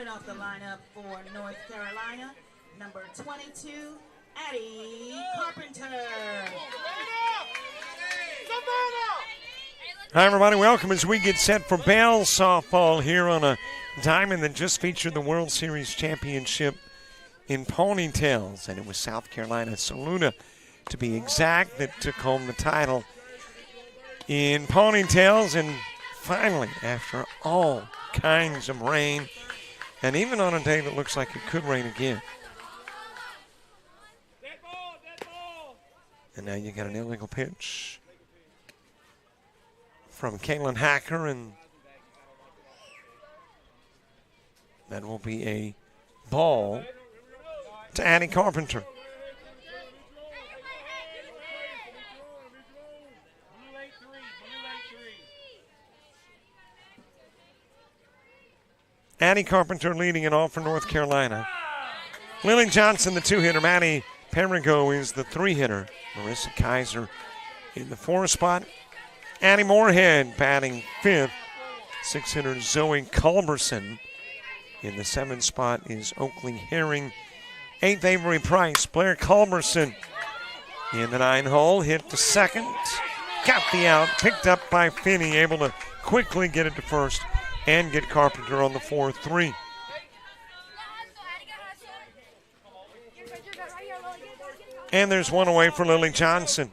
Coming off the lineup for North Carolina, number 22, Addie Carpenter. Hi, everybody. Welcome as we get set for Bell softball here on a diamond that just featured the World Series championship in ponytails. And it was South Carolina Saluda, to be exact, that took home the title in ponytails. And finally, after all kinds of rain, and even on a day that looks like it could rain again. And now you got an illegal pitch from Caitlin Hacker, and that will be a ball to Addie Carpenter. Addie Carpenter leading it off for North Carolina. Lily Johnson, the two-hitter. Maddie Perigo is the three-hitter. Marissa Kaiser in the four spot. Addie Moorhead batting fifth. Six-hitter Zoe Culberson. In the seventh spot is Oakley Herring. Eighth, Avery Price. Blair Culberson in the nine hole. Hit to second. Got the out. Picked up by Finney. Able to quickly get it to first and get Carpenter on the 4-3. And there's one away for Lily Johnson.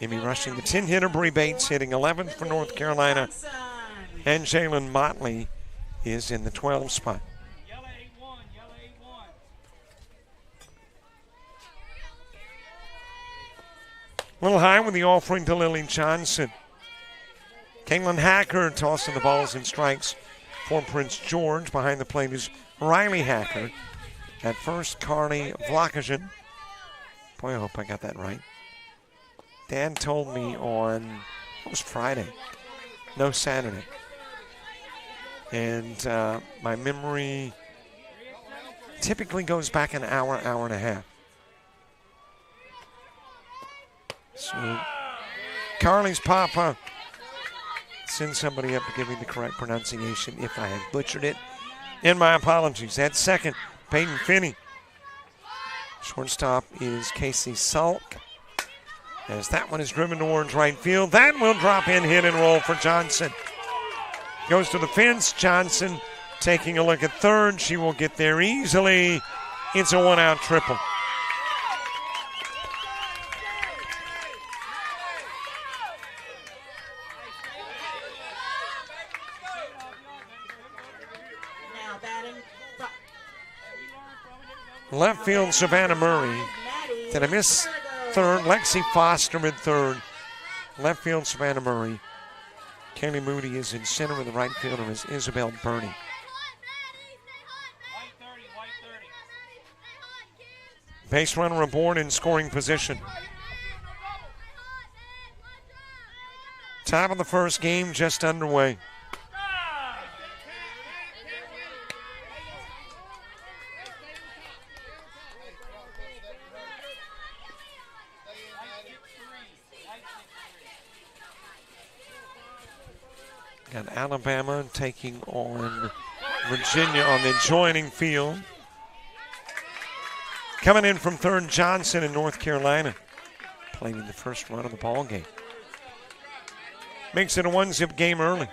Emmy rushing the 10-hitter. Bree Bates hitting 11th for North Carolina. And Jalen Motley is in the 12 spot. A little high with the offering to Lily Johnson. Caitlin Hacker tossing the balls and strikes for Prince George. Behind the plate is Riley Hacker. At first, Carly Vlakajan. Boy, I hope I got that right. Dad told me on, it was Friday, no, Saturday. And my memory typically goes back an hour, hour and a half. So Carly's papa, send somebody up to give me the correct pronunciation if I have butchered it. And my apologies. At second, Peyton Finney. Shortstop is Casey Salk. As that one is driven towards right field, that will drop in, hit and roll for Johnson. Goes to the fence. Johnson taking a look at third. She will get there easily. It's a one-out triple. Left field, Savannah Murray. Did I miss third? Lexi Foster in third. Left field, Savannah Murray. Kaylee Moody is in center, with the right fielder is Isabel Burney. Base runner aboard in scoring position. Top of the first game just underway. Got Alabama taking on Virginia on the adjoining field. Coming in from third, Johnson in North Carolina, playing the first run of the ball game. Makes it a one-zip game early.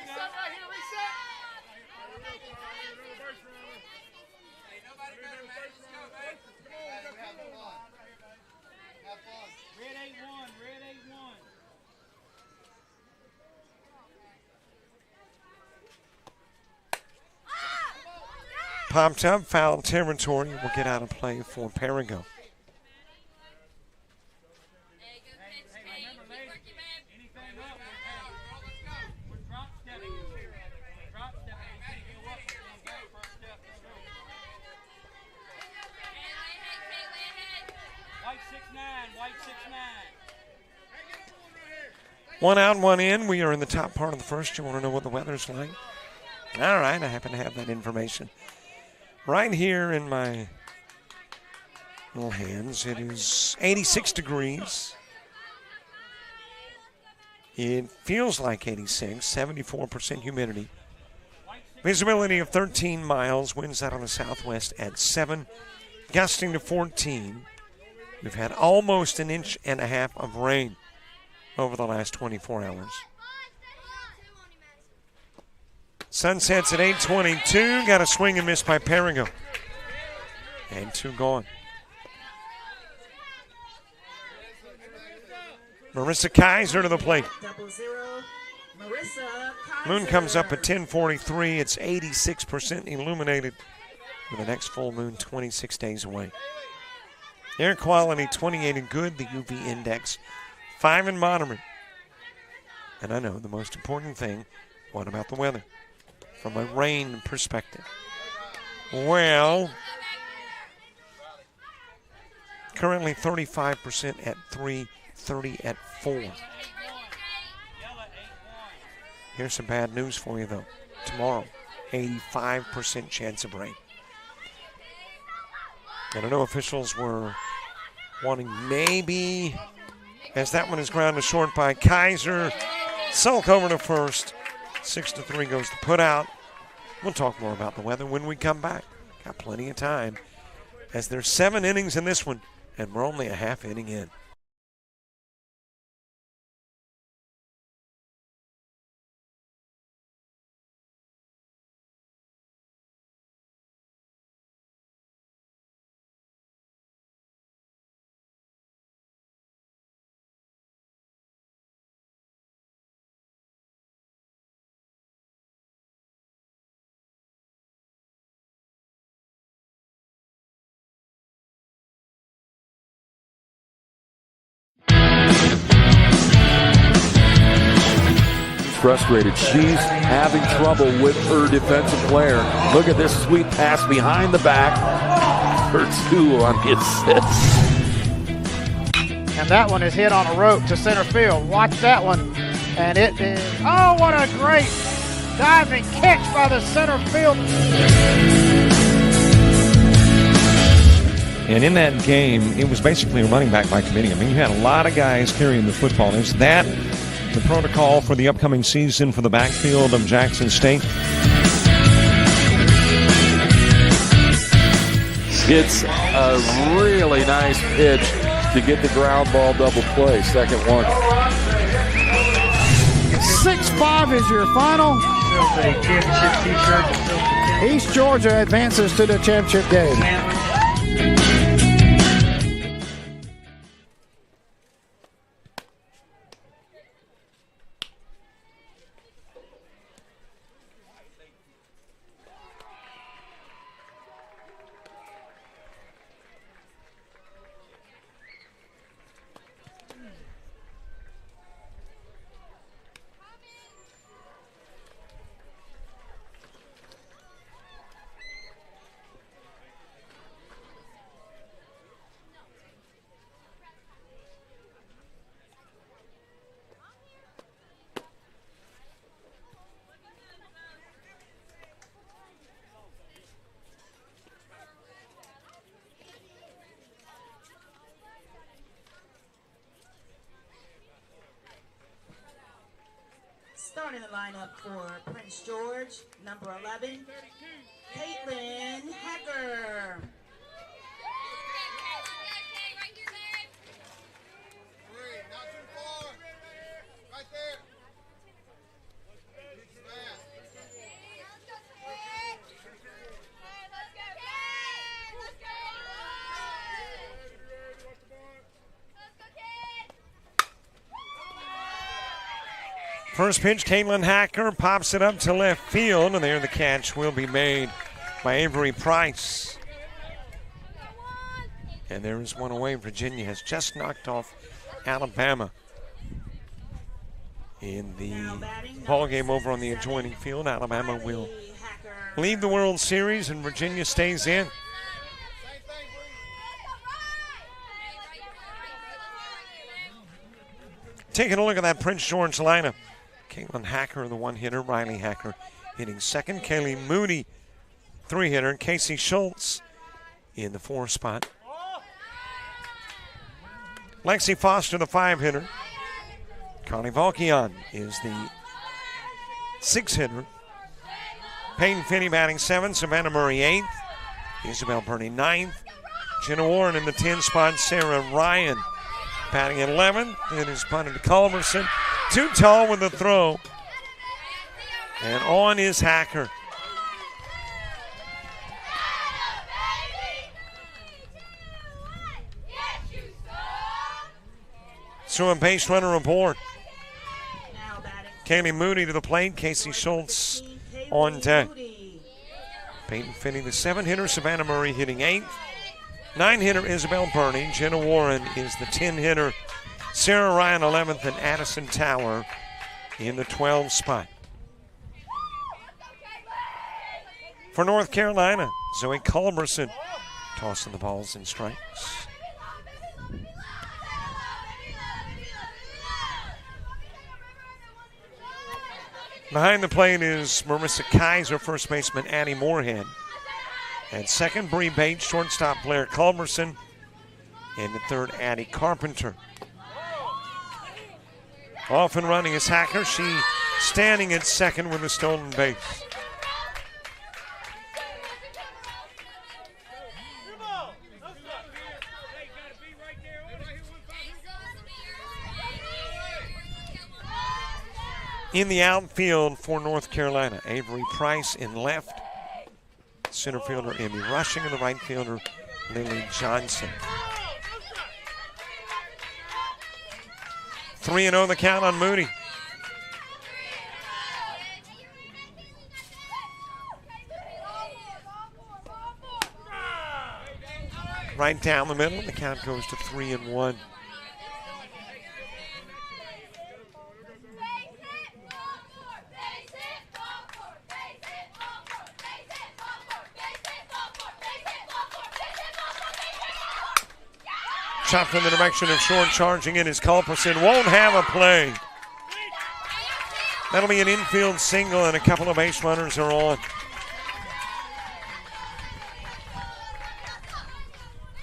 Popped up, foul territory. Will get out of play for Perigo. One out, one in. We are in the top part of the first. You want to know what the weather's like? All right, I happen to have that information right here in my little hands. It is 86 degrees. It feels like 86, 74% humidity. Visibility of 13 miles, winds out of the southwest at 7, gusting to 14. We've had almost an inch and a half of rain over the last 24 hours. Sun sets at 8:22. Got a swing and miss by Perigo. And 2 gone. Marissa Kaiser to the plate. 0-0. Marissa Kaiser. Moon comes up at 10:43. It's 86% illuminated with the next full moon 26 days away. Air quality 28 and good. The UV index 5 and moderate. And I know the most important thing, what about the weather? From a rain perspective. Well, currently 35% at 3, 30 at 4. Here's some bad news for you, though. Tomorrow, 85% chance of rain. And I know officials were wanting maybe, as that one is grounded short by Kaiser, sulk over to first. 6-3 goes to put out. We'll talk more about the weather when we come back. Got plenty of time, as there's 7 innings in this one, and we're only a half inning in. Frustrated. She's having trouble with her defensive player. Look at this sweet pass behind the back for 2 on his 6. And that one is hit on a rope to center field. Watch that one. And it is, oh, what a great diving catch by the center field. And in that game, it was basically a running back by committee. I mean, you had a lot of guys carrying the football. Is that the protocol for the upcoming season for the backfield of Jackson State? It's a really nice pitch to get the ground ball double play. Second one. 6-5 is your final. East Georgia advances to the championship game. Starting the lineup for Prince George, number 11, Caitlin Hacker. First pitch, Caitlin Hacker pops it up to left field, and there the catch will be made by Avery Price. And there is one away. Virginia has just knocked off Alabama in the ball game over on the adjoining field. Alabama will leave the World Series, and Virginia stays in. Taking a look at that Prince George lineup. Caitlin Hacker, the one-hitter. Riley Hacker hitting second. Kaylee Moody, three-hitter. Casey Schultz in the 4 spot. Lexi Foster, the 5-hitter. Carly Volkian is the 6-hitter. Peyton Finney batting 7th, Savannah Murray 8th, Isabel Burney 9th, Jenna Warren in the 10 spot, Sarah Ryan batting 11th. It is punted to Culberson. Too tall with the throw. And on is Hacker. So a base runner aboard. Kaylee Moody to the plate. Casey Schultz on deck. Peyton Finney, the 7-hitter. Savannah Murray hitting 8th. 9-hitter Isabel Burney. Jenna Warren is the 10-hitter. Sarah Ryan 11th, and Addison Tower in the 12 spot. For North Carolina, Zoe Culberson tossing the balls and strikes. Behind the plate is Marissa Kaiser, first baseman Addie Moorhead. At second, Bree Bates, shortstop Blair Culberson. And at third, Addie Carpenter. Off and running is Hacker. She standing at second with a stolen base. In the outfield for North Carolina, Avery Price in left, center fielder Amy Rushing, and the right fielder Lily Johnson. 3-0 the count on Moody. Right down the middle, the count goes to 3-1. Chopped in the direction of short, charging in is Culberson. Won't have a play. That'll be an infield single, and a couple of base runners are on.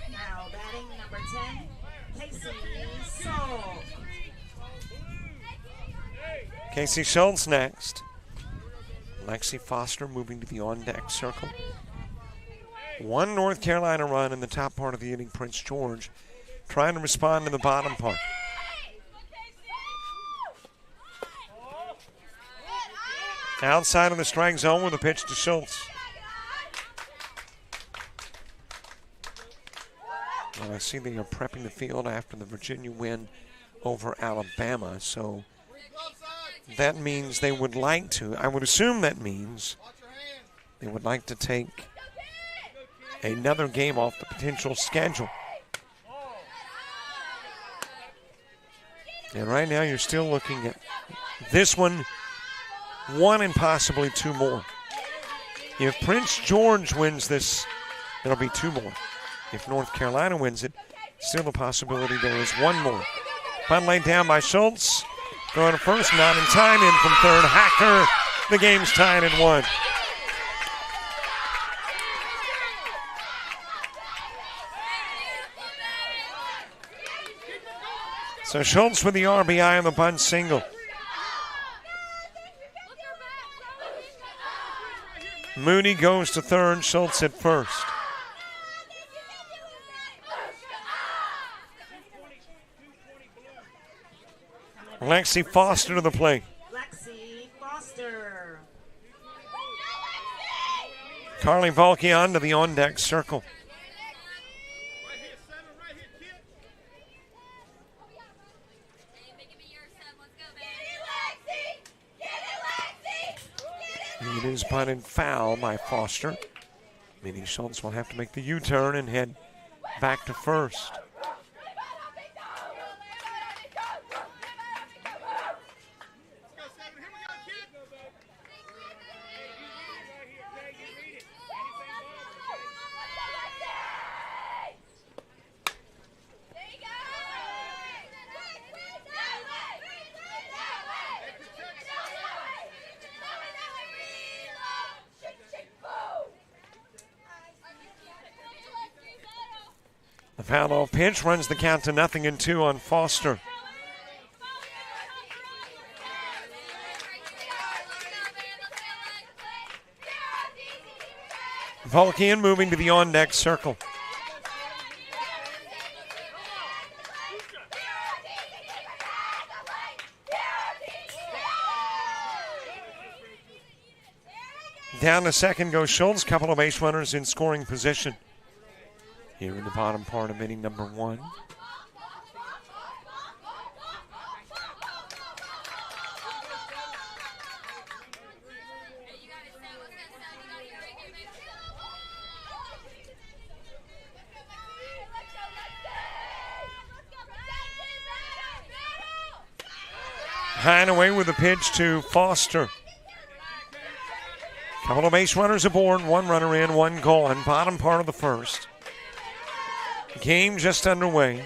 Now batting number 10, Casey Schultz. Casey Schultz next. Lexi Foster moving to the on-deck circle. One North Carolina run in the top part of the inning, Prince George trying to respond to the bottom part. Outside of the strike zone with a pitch to Schultz. Well, I see they are prepping the field after the Virginia win over Alabama, so that means they would like to, I would assume that means they would like to take another game off the potential schedule. And right now you're still looking at this one and possibly 2 more. If Prince George wins this, it'll be 2 more. If North Carolina wins it, still a possibility there is 1 more. Punt laid down by Schultz. Going to first, not in time, in from third. Hacker, the game's tied at 1. So Schultz with the RBI on the bunt single. Moody goes to third, Schultz at first. Lexi Foster to the plate. Lexi Foster. Carly Volke onto the on-deck circle. It is punted foul by Foster. Meaning Schultz will have to make the U-turn and head back to first. The foul off pitch runs the count to 0-2 on Foster. Volkian moving to the on-deck circle. Down to second goes Schultz. Couple of base runners in scoring position here in the bottom part of inning number 1. High and away with a pitch to Foster. Couple of base runners aboard, 1 runner in, 1 gone. Bottom part of the first. Game just underway.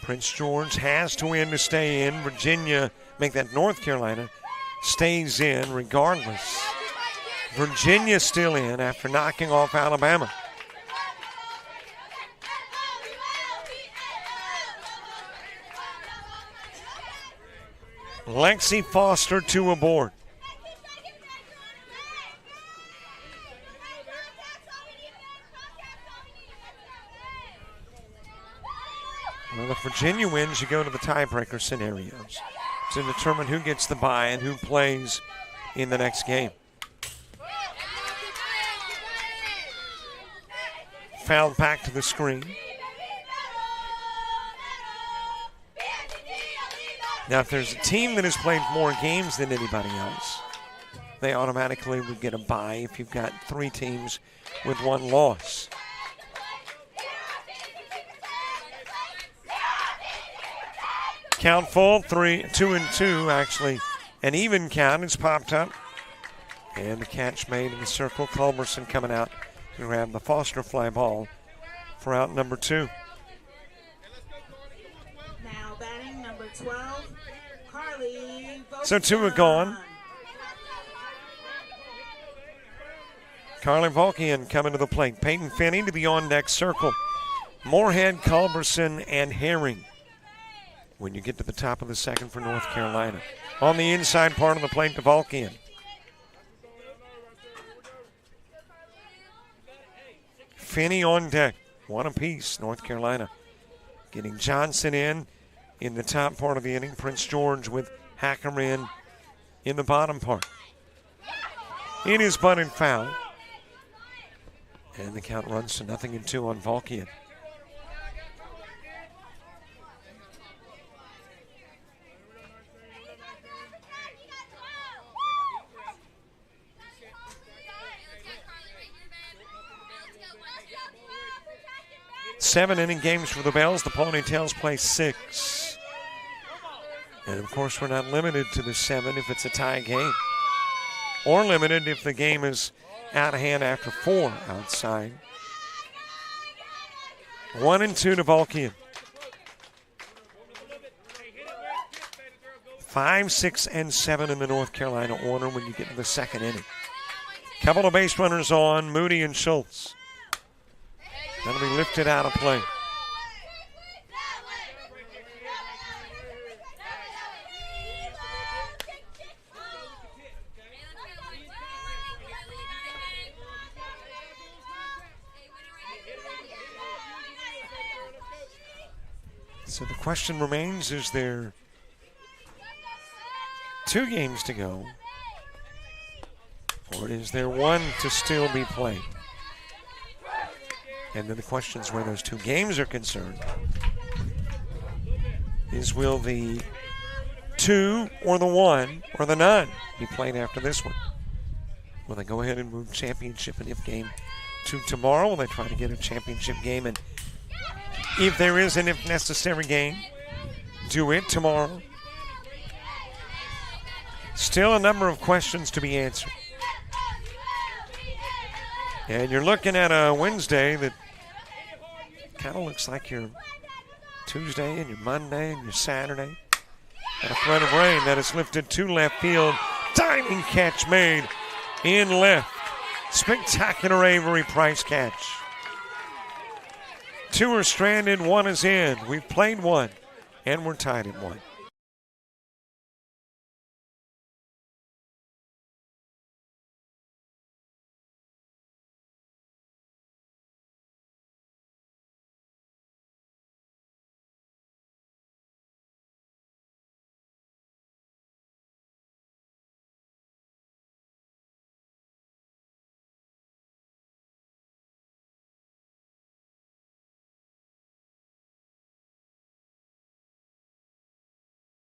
Prince George has to win to stay in. Virginia, make that North Carolina, stays in regardless. Virginia still in after knocking off Alabama. Lexi Foster 2 aboard. Well, if Virginia wins, you go to the tiebreaker scenarios to determine who gets the bye and who plays in the next game. Fouled back to the screen. Now, if there's a team that has played more games than anybody else, they automatically would get a bye if you've got 3 teams with 1 loss. Count full, 2-2 actually. An even count has popped up. And the catch made in the circle. Culberson coming out to grab the Foster fly ball for out number 2. Now batting number 12, Carly Volkian. So 2 are gone. Carly Volkian coming to the plate. Peyton Finney to the on-deck circle. Moorhead, Culberson, and Herring when you get to the top of the second for North Carolina. On the inside part of the plate to Volkian. Finney on deck. 1 apiece, North Carolina. Getting Johnson in the top part of the inning. Prince George with Hacker in the bottom part. It is bunted foul. And the count runs to 0-2 on Volkian. Seven-inning games for the Bells. The Ponytails play 6. And, of course, we're not limited to the 7 if it's a tie game. Or limited if the game is out of hand after 4 outside. 1-2 to Volkian. 5, 6, and 7 in the North Carolina order when you get to the second inning. Couple of base runners on, Moody and Schultz. That'll be lifted out of play. So the question remains, is there 2 games to go? Or is there 1 to still be played? And then the question is where those 2 games are concerned is will the 2 or the 1 or the none be played after this one? Will they go ahead and move championship and if game to tomorrow? Will they try to get a championship game? And if there is an if necessary game, do it tomorrow? Still a number of questions to be answered. And you're looking at a Wednesday that kind of looks like your Tuesday and your Monday and your Saturday. And a threat of rain that is lifted to left field. Diving catch made in left. Spectacular Avery Price catch. 2 are stranded, 1 is in. We've played 1. And we're tied at 1.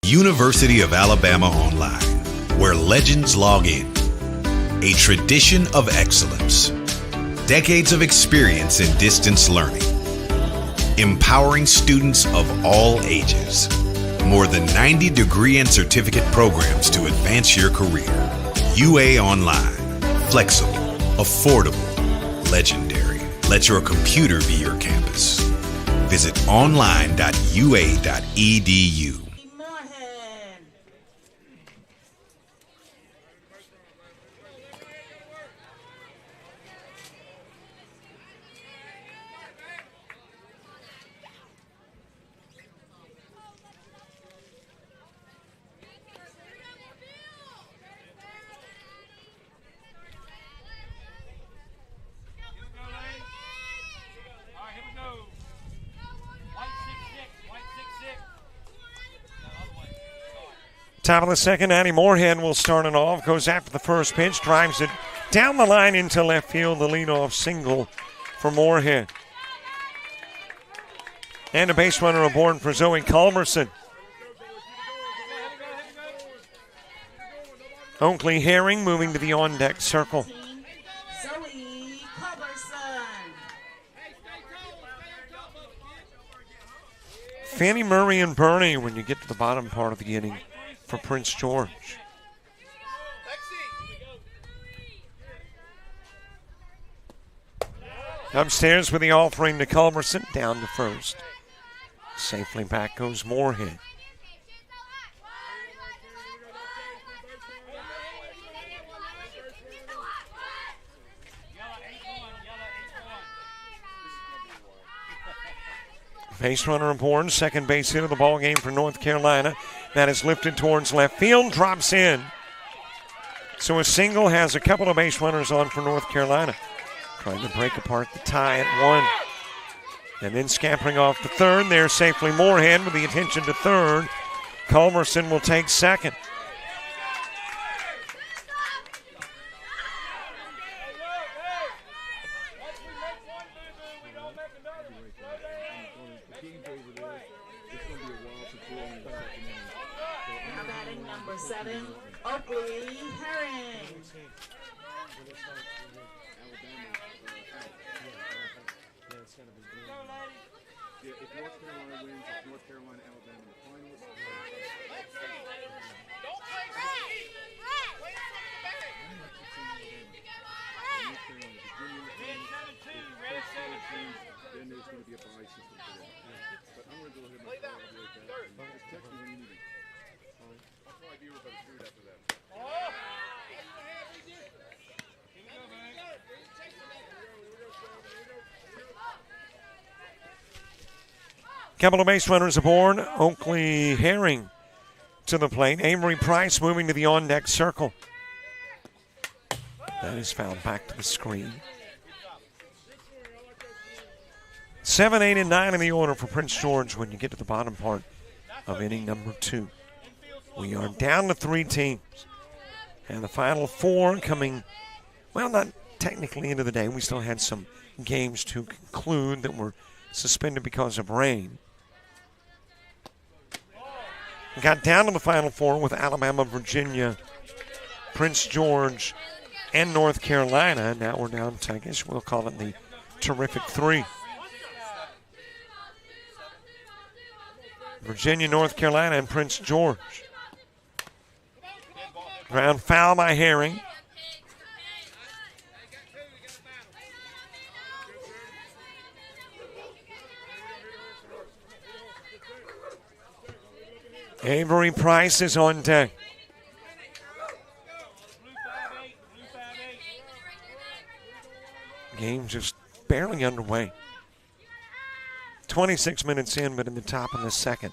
University of Alabama Online, where legends log in. A tradition of excellence. Decades of experience in distance learning. Empowering students of all ages. More than 90 degree and certificate programs to advance your career. UA Online. Flexible, affordable, legendary. Let your computer be your campus. Visit online.ua.edu. Top of the second, Addie Moorhead will start it off. Goes after the first pitch, drives it down the line into left field. The leadoff single for Moorhead. And a base runner aboard for Zoe Culberson. Oakley Herring moving to the on-deck circle. Zoe Culberson. Fannie Murray and Bernie when you get to the bottom part of the inning for Prince George. Upstairs with the offering to Culberson, down to first. Safely back goes Moorhead. Base runner aboard, second base hit of the ball game for North Carolina. That is lifted towards left field, drops in. So a single has a couple of base runners on for North Carolina. Trying to break apart the tie at 1. And then scampering off to third. There safely Moorhead with the attention to third. Culberson will take second. Number 7, Oakley Herring. If North Carolina wins, it's North Carolina, Alabama in the finals. Then there's going to be a bye system for them. But I'm going to go ahead and play that. Just text me when you need me. I'll probably be with other food after that. Couple of base runners aboard. Oakley Herring to the plate. Avery Price moving to the on-deck circle. That is fouled back to the screen. 7, 8, and 9 in the order for Prince George when you get to the bottom part of inning number 2. We are down to 3 teams. And the final 4 coming, well, not technically into the day. We still had some games to conclude that were suspended because of rain. Got down to the final 4 with Alabama, Virginia, Prince George, and North Carolina. Now we're down to, I guess we'll call it the terrific 3. Virginia, North Carolina, and Prince George. Ground foul by Herring. Avery Price is on deck. Game just barely underway. 26 minutes in, but in the top of the second.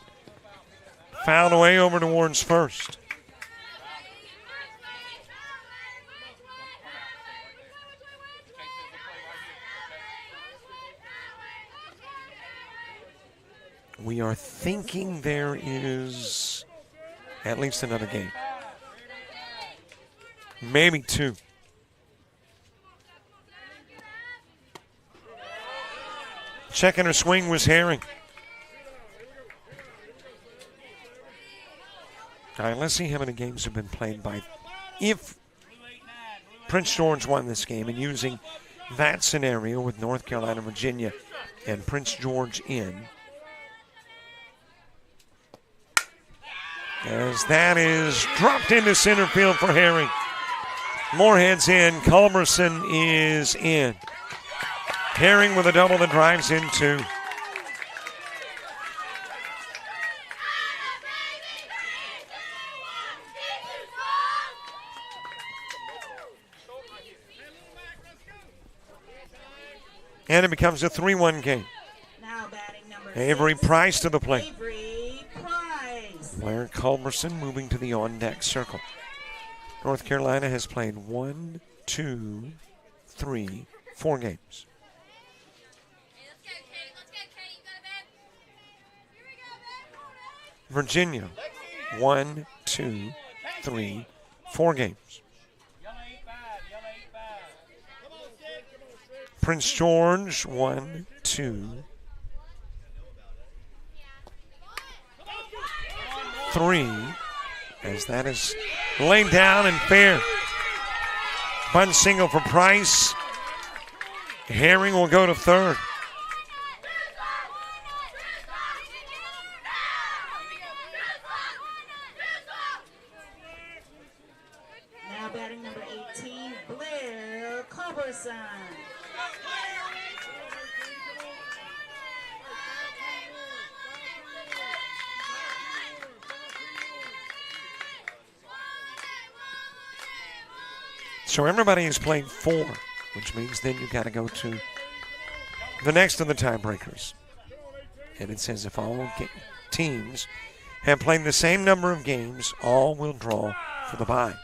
Fouled away over towards first. We are thinking there is at least another game. Maybe two. Checking her swing was Herring. All right, let's see how many games have been played by. If Prince George won this game and using that scenario with North Carolina, Virginia, and Prince George in, as that is dropped into center field for Herring. Moorhead's in. Culberson is in. Herring with a double that drives in two. And it becomes a 3-1 game. Now batting number Avery 6, Price to the plate. Avery Price. Blair Culberson moving to the on-deck circle. North Carolina has played 1, 2, 3, 4 games. Virginia, 1, 2, 3, 4 games. Prince George, 1, 2, 3, as that is laid down and fair. Bunt single for Price. Herring will go to third. Now batting number 18, Blair Culberson. So everybody has played 4, which means then you've got to go to the next of the tiebreakers. And it says if all teams have played the same number of games, all will draw for the bye.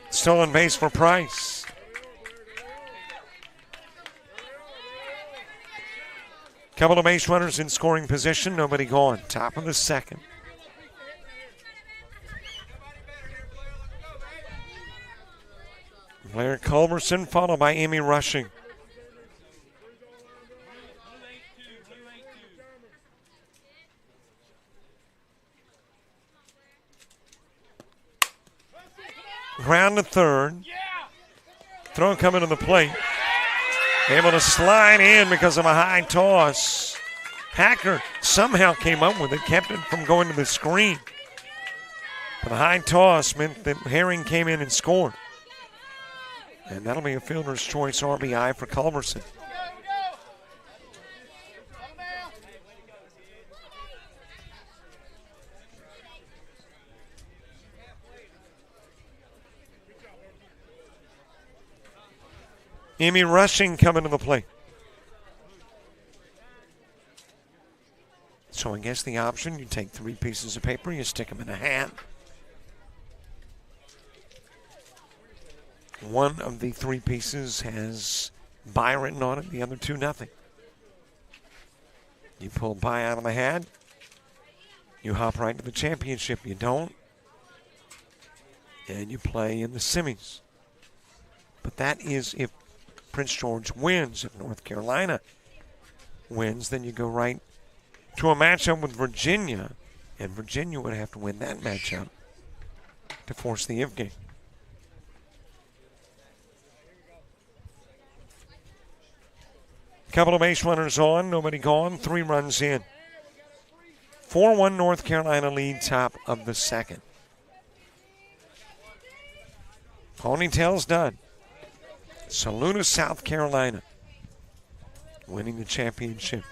Stolen base for Price. Couple of base runners in scoring position, nobody gone. Top of the second. Blair Culberson followed by Amy Rushing. Ground to third. Throw coming to the plate. Able to slide in because of a high toss. Hacker somehow came up with it, kept it from going to the screen. But the high toss meant that Herring came in and scored. And that'll be a fielder's choice RBI for Culberson. Amy Rushing coming to the plate. So I guess the option, you take 3 pieces of paper, you stick them in a hat. One of the 3 pieces has bye written on it, the other 2 nothing. You pull bye out of the hat, you hop right to the championship. You don't, and you play in the semis. But that is if Prince George wins. If North Carolina wins, then you go right to a matchup with Virginia, and Virginia would have to win that matchup to force the if game. Couple of base runners on, nobody gone, 3 runs in. 4-1 North Carolina lead, top of the second. Ponytail's done. Saluda, South Carolina, winning the championship.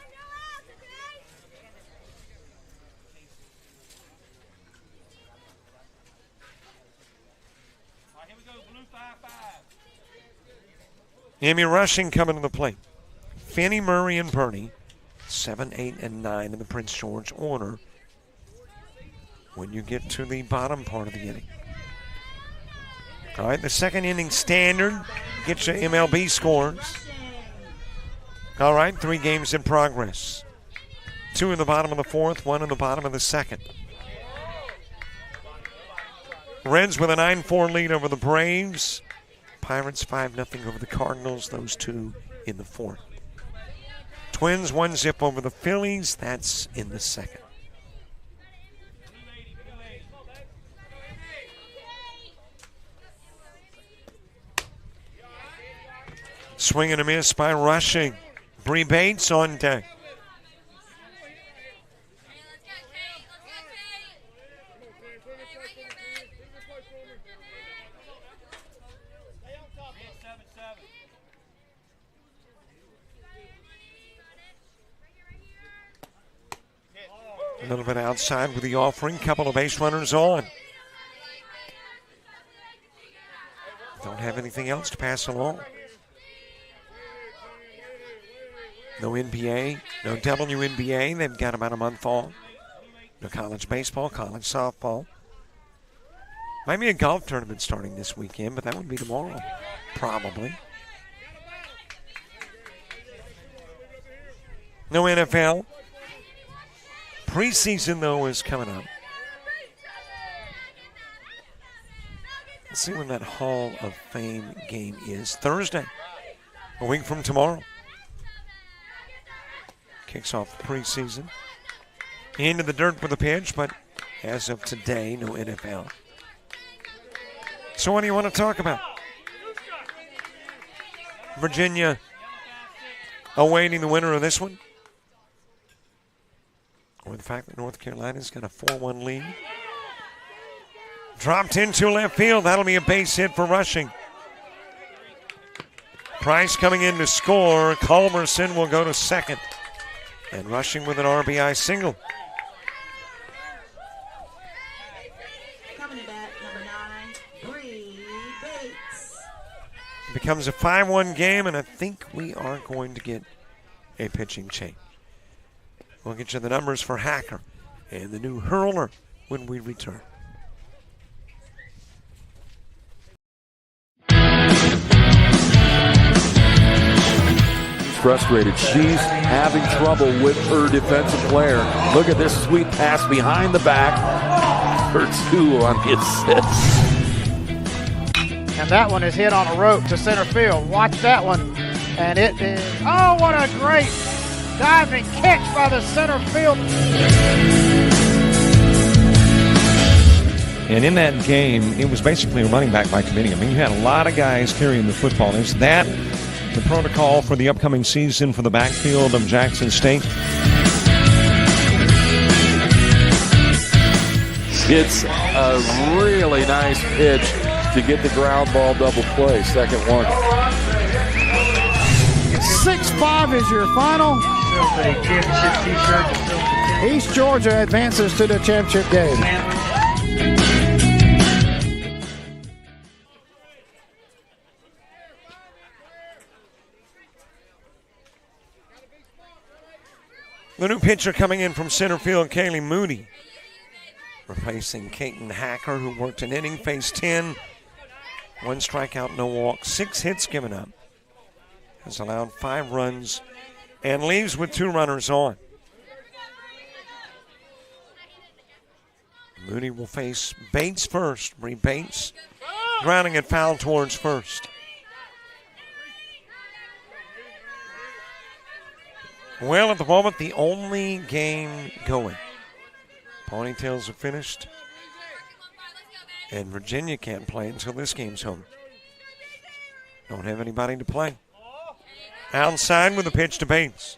Amy Rushing coming to the plate. Fannie, Murray, and Bernie, 7, 8, and 9 in the Prince George order. when you get to the bottom part of the inning. All right, the second inning standard gets you MLB scores. All right, 3 games in progress. 2 in the bottom of the 4th, 1 in the bottom of the 2nd. Reds with a 9-4 lead over the Braves. Pirates 5-0 over the Cardinals, those 2 in the 4th. Twins 1-0 over the Phillies, that's in the 2nd. Swing and a miss by Rushing. Bree Bates on deck. A little bit outside with the offering. Couple of base runners on. Don't have anything else to pass along. No NBA, no WNBA. They've got about a month off. No college baseball, college softball. Might be a golf tournament starting this weekend, but that would be tomorrow, probably. No NFL. Preseason, though, is coming up. Let's see when that Hall of Fame game is. Thursday, a week from tomorrow. Kicks off the preseason. Into the dirt with a pitch, but as of today, no NFL. So what do you want to talk about? Virginia awaiting the winner of this one? Or the fact that North Carolina's got a 4-1 lead. Dropped into left field. That'll be a base hit for Rushing. Price coming in to score. Culberson will go to second. And Rushing with an RBI single. Coming to bat, number 9, Bree Bates. It becomes a 5-1 game, and I think we are going to get a pitching change. We'll get you the numbers for Hacker and the new hurler when we return. Frustrated. She's having trouble with her defensive player. Look at this sweet pass behind the back for 2 on the assist. And that one is hit on a rope to center field. Watch that one. And it is, oh, what a great diving catch by the center field. And in that game, it was basically a running back by committee. I mean, you had a lot of guys carrying the football. Is that the protocol for the upcoming season for the backfield of Jackson State? It's a really nice pitch to get the ground ball double play. Second one. 6-5 is your final. East Georgia advances to the championship game. The new pitcher coming in from center field, Kaylee Moody, replacing Caton Hacker, who worked an inning, faced 10. 1 strikeout, no walk, 6 hits given up. Has allowed 5 runs and leaves with 2 runners on. Moody will face Bates first. Bree Bates grounding it foul towards first. Well, at the moment, the only game going. Ponytails are finished. And Virginia can't play until this game's over. Don't have anybody to play. Outside with a pitch to Bates.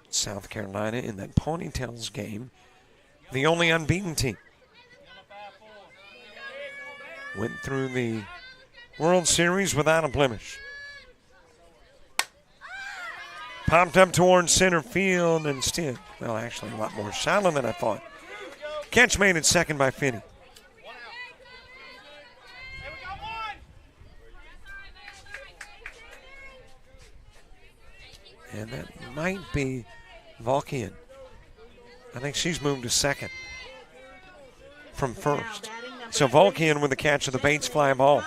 South Carolina in that Ponytails game, the only unbeaten team. Went through the World Series without a blemish. Popped up towards center field instead. Well, actually a lot more shallow than I thought. Catch made at second by Finney. And that might be Volkian. I think she's moved to second from first. So Volkian with the catch of the Bates fly ball.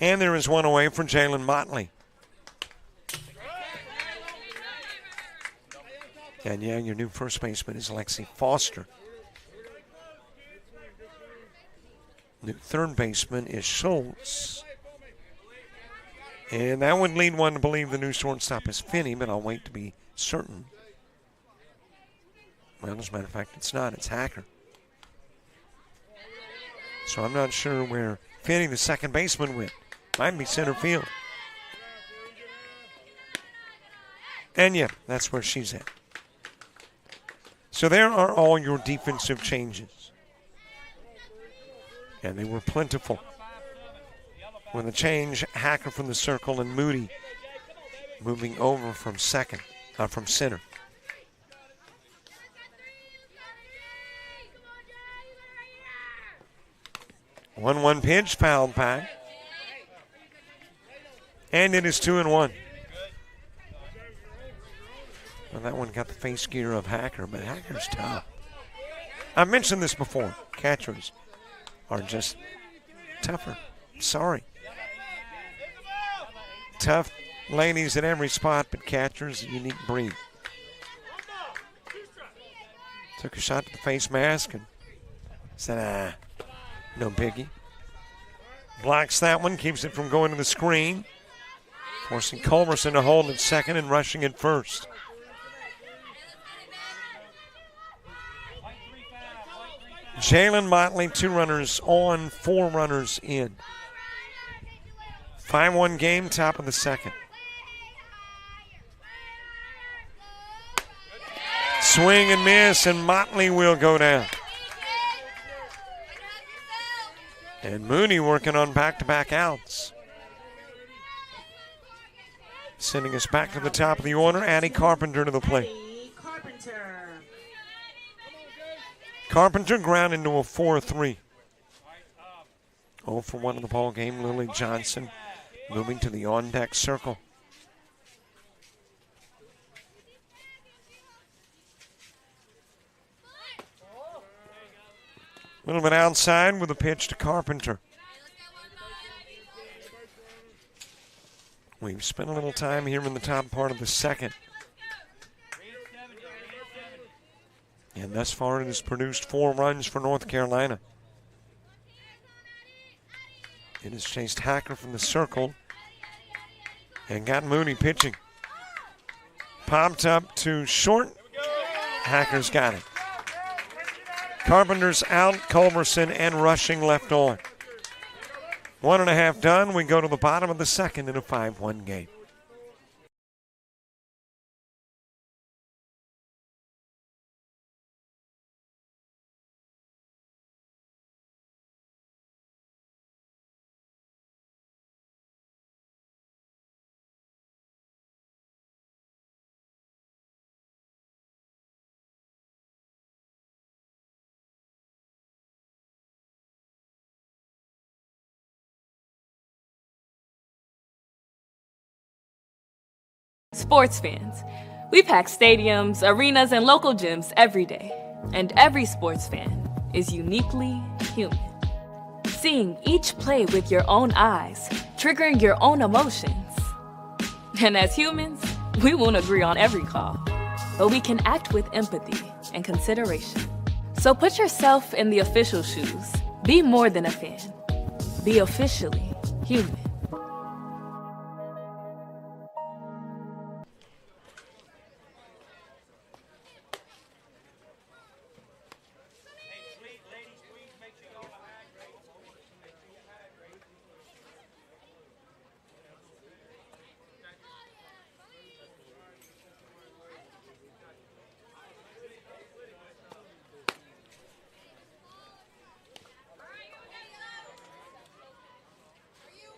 And there is one away for Jalen Motley. And yeah, your new first baseman is Lexi Foster. New third baseman is Schultz. And that would lead one to believe the new shortstop is Finney, but I'll wait to be certain. Well, as a matter of fact, it's not. It's Hacker. So I'm not sure where Finney, the second baseman, went. Might be center field. And yeah, that's where she's at. So there are all your defensive changes. And they were plentiful. With a change, Hacker from the circle and Moody moving over from center. One pitch, fouled back. And it is 2-1. Well, that one got the face gear of Hacker, but Hacker's tough. I've mentioned this before. Catchers are just tougher. Sorry. Tough ladies at every spot, but catchers, a unique breed. Took a shot to the face mask and said, no biggie. Blocks that one, keeps it from going to the screen. Forcing Culberson to hold at second and rushing at first. Jalen Motley, 2 runners on, 4 runners in. 5-1 game, top of the second. Swing and miss, and Motley will go down. And Mooney working on back-to-back outs. Sending us back to the top of the order, Addie Carpenter to the plate. Carpenter ground into a 4-3. 0 for 1 in the ball game. Lily Johnson moving to the on-deck circle. A little bit outside with a pitch to Carpenter. We've spent a little time here in the top part of the second. And thus far it has produced 4 runs for North Carolina. It has chased Hacker from the circle and got Mooney pitching. Popped up to short. Hacker's got it. Carpenter's out, Culberson and rushing left on. 1.5 done. We go to the bottom of the second in a 5-1 game. Sports fans, we pack stadiums, arenas, and local gyms every day. And every sports fan is uniquely human. Seeing each play with your own eyes, triggering your own emotions. And as humans, we won't agree on every call, but we can act with empathy and consideration. So put yourself in the official shoes. Be more than a fan. Be officially human. Are you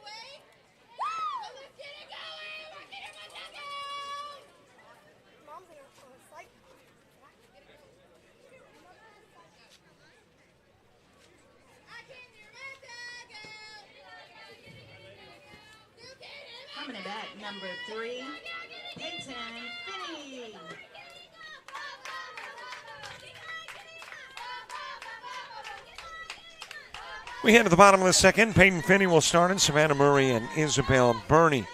Coming in at number 3, Peyton Finney. We head to the bottom of the second. Peyton Finney will start, and Savannah Murray and Isabel Burney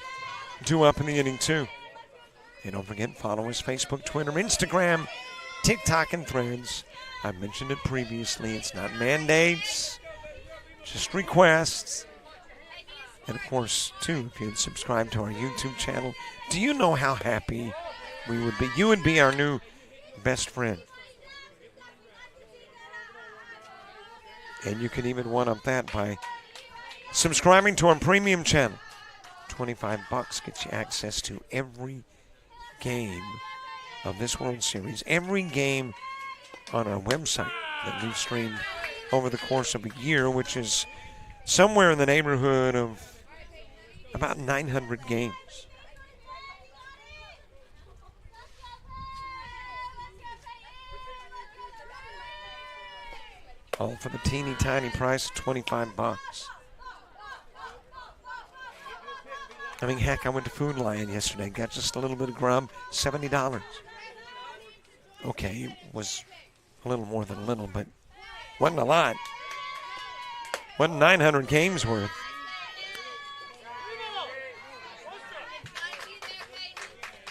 due up in the inning, too. And don't forget, follow us Facebook, Twitter, Instagram, TikTok, and Threads. I mentioned it previously. It's not mandates, just requests. And, of course, too, if you'd subscribe to our YouTube channel, do you know how happy we would be? You would be our new best friend. And you can even one-up that by subscribing to our premium channel. $25 gets you access to every game of this World Series, every game on our website that we've streamed over the course of a year, which is somewhere in the neighborhood of about 900 games. All for the teeny tiny price of $25. I mean, heck, I went to Food Lion yesterday, got just a little bit of grub, $70. Okay, it was a little more than a little, but wasn't a lot. Wasn't 900 games worth.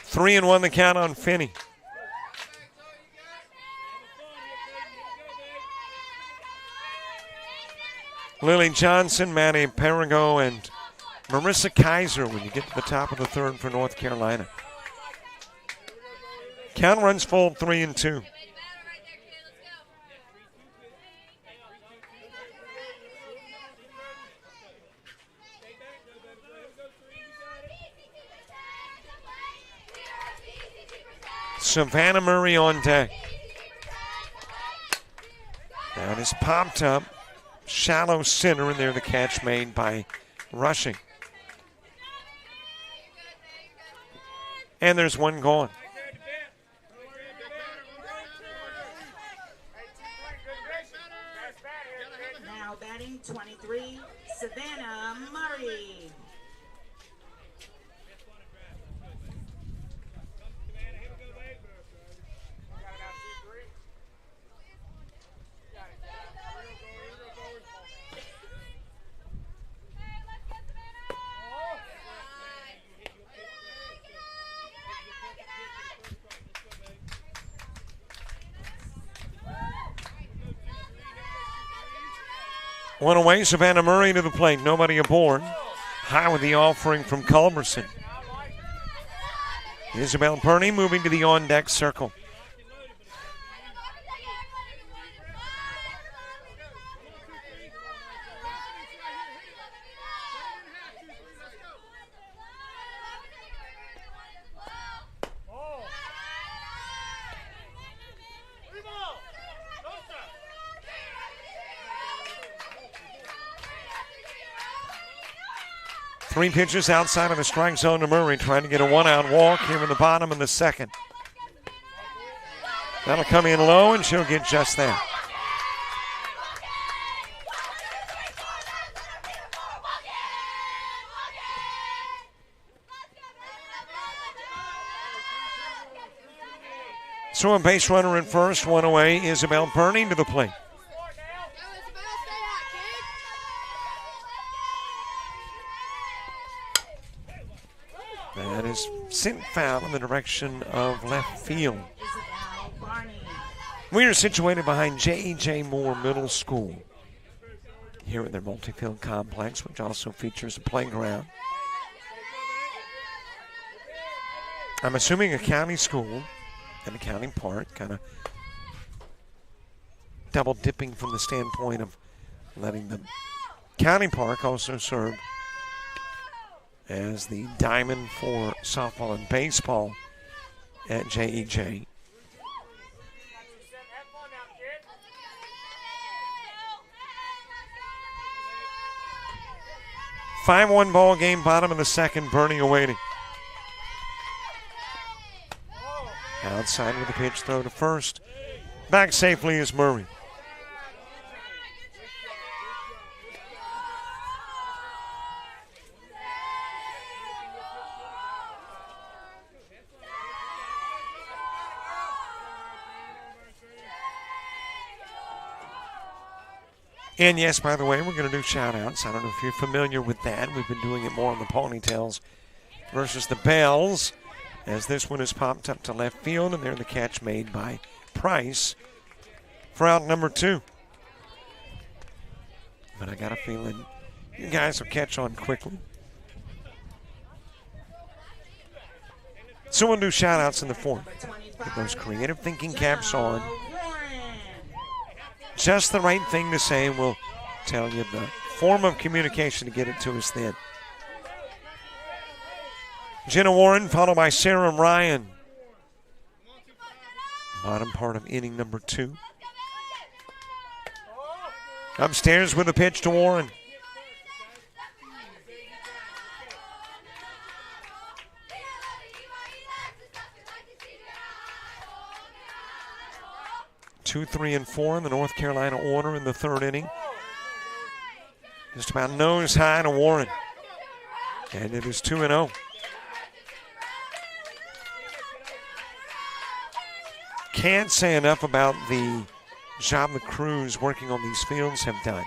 Three and one the count on Finney. Lily Johnson, Maddie Perigo, and Marissa Kaiser when you get to the top of the third for North Carolina. Count runs full 3-2. Savannah Murray on deck. That is popped up. Shallow center, and there the catch made by Rushing. And there's one gone. Now batting 23, Savannah Murray. One away, Savannah Murray to the plate. Nobody aboard. High with the offering from Culberson. Isabel Burney moving to the on-deck circle. Three pitches outside of the strike zone to Murray, trying to get a one-out walk here in the bottom of the second. That'll come in low, and she'll get just that. So a base runner in first, one away. Isabel Burney to the plate. That is sent foul in the direction of left field. We are situated behind J.E.J. Moore Middle School here at their multi-field complex, which also features a playground. I'm assuming a county school and a county park, kind of double dipping from the standpoint of letting the county park also serve as the diamond for softball and baseball at JEJ. (5-1) ball game, bottom of the second, Burney awaiting. Outside with a pitch throw to first. Back safely is Murray. And yes, by the way, we're going to do shout-outs. I don't know if you're familiar with that. We've been doing it more on the Ponytails versus the Bells, as this one is popped up to left field, and there the catch made by Price for out number 2. But I got a feeling you guys will catch on quickly. So we'll do shout-outs in the 4th. Get those creative thinking caps on. Just the right thing to say, and we'll tell you the form of communication to get it to us then. Jenna Warren, followed by Sarah Ryan. Bottom part of inning number 2. Upstairs with a pitch to Warren. Two, 3, and 4 in the North Carolina order in the 3rd inning. Just about nose high to Warren. And it is 2-0. Can't say enough about the job the crews working on these fields have done.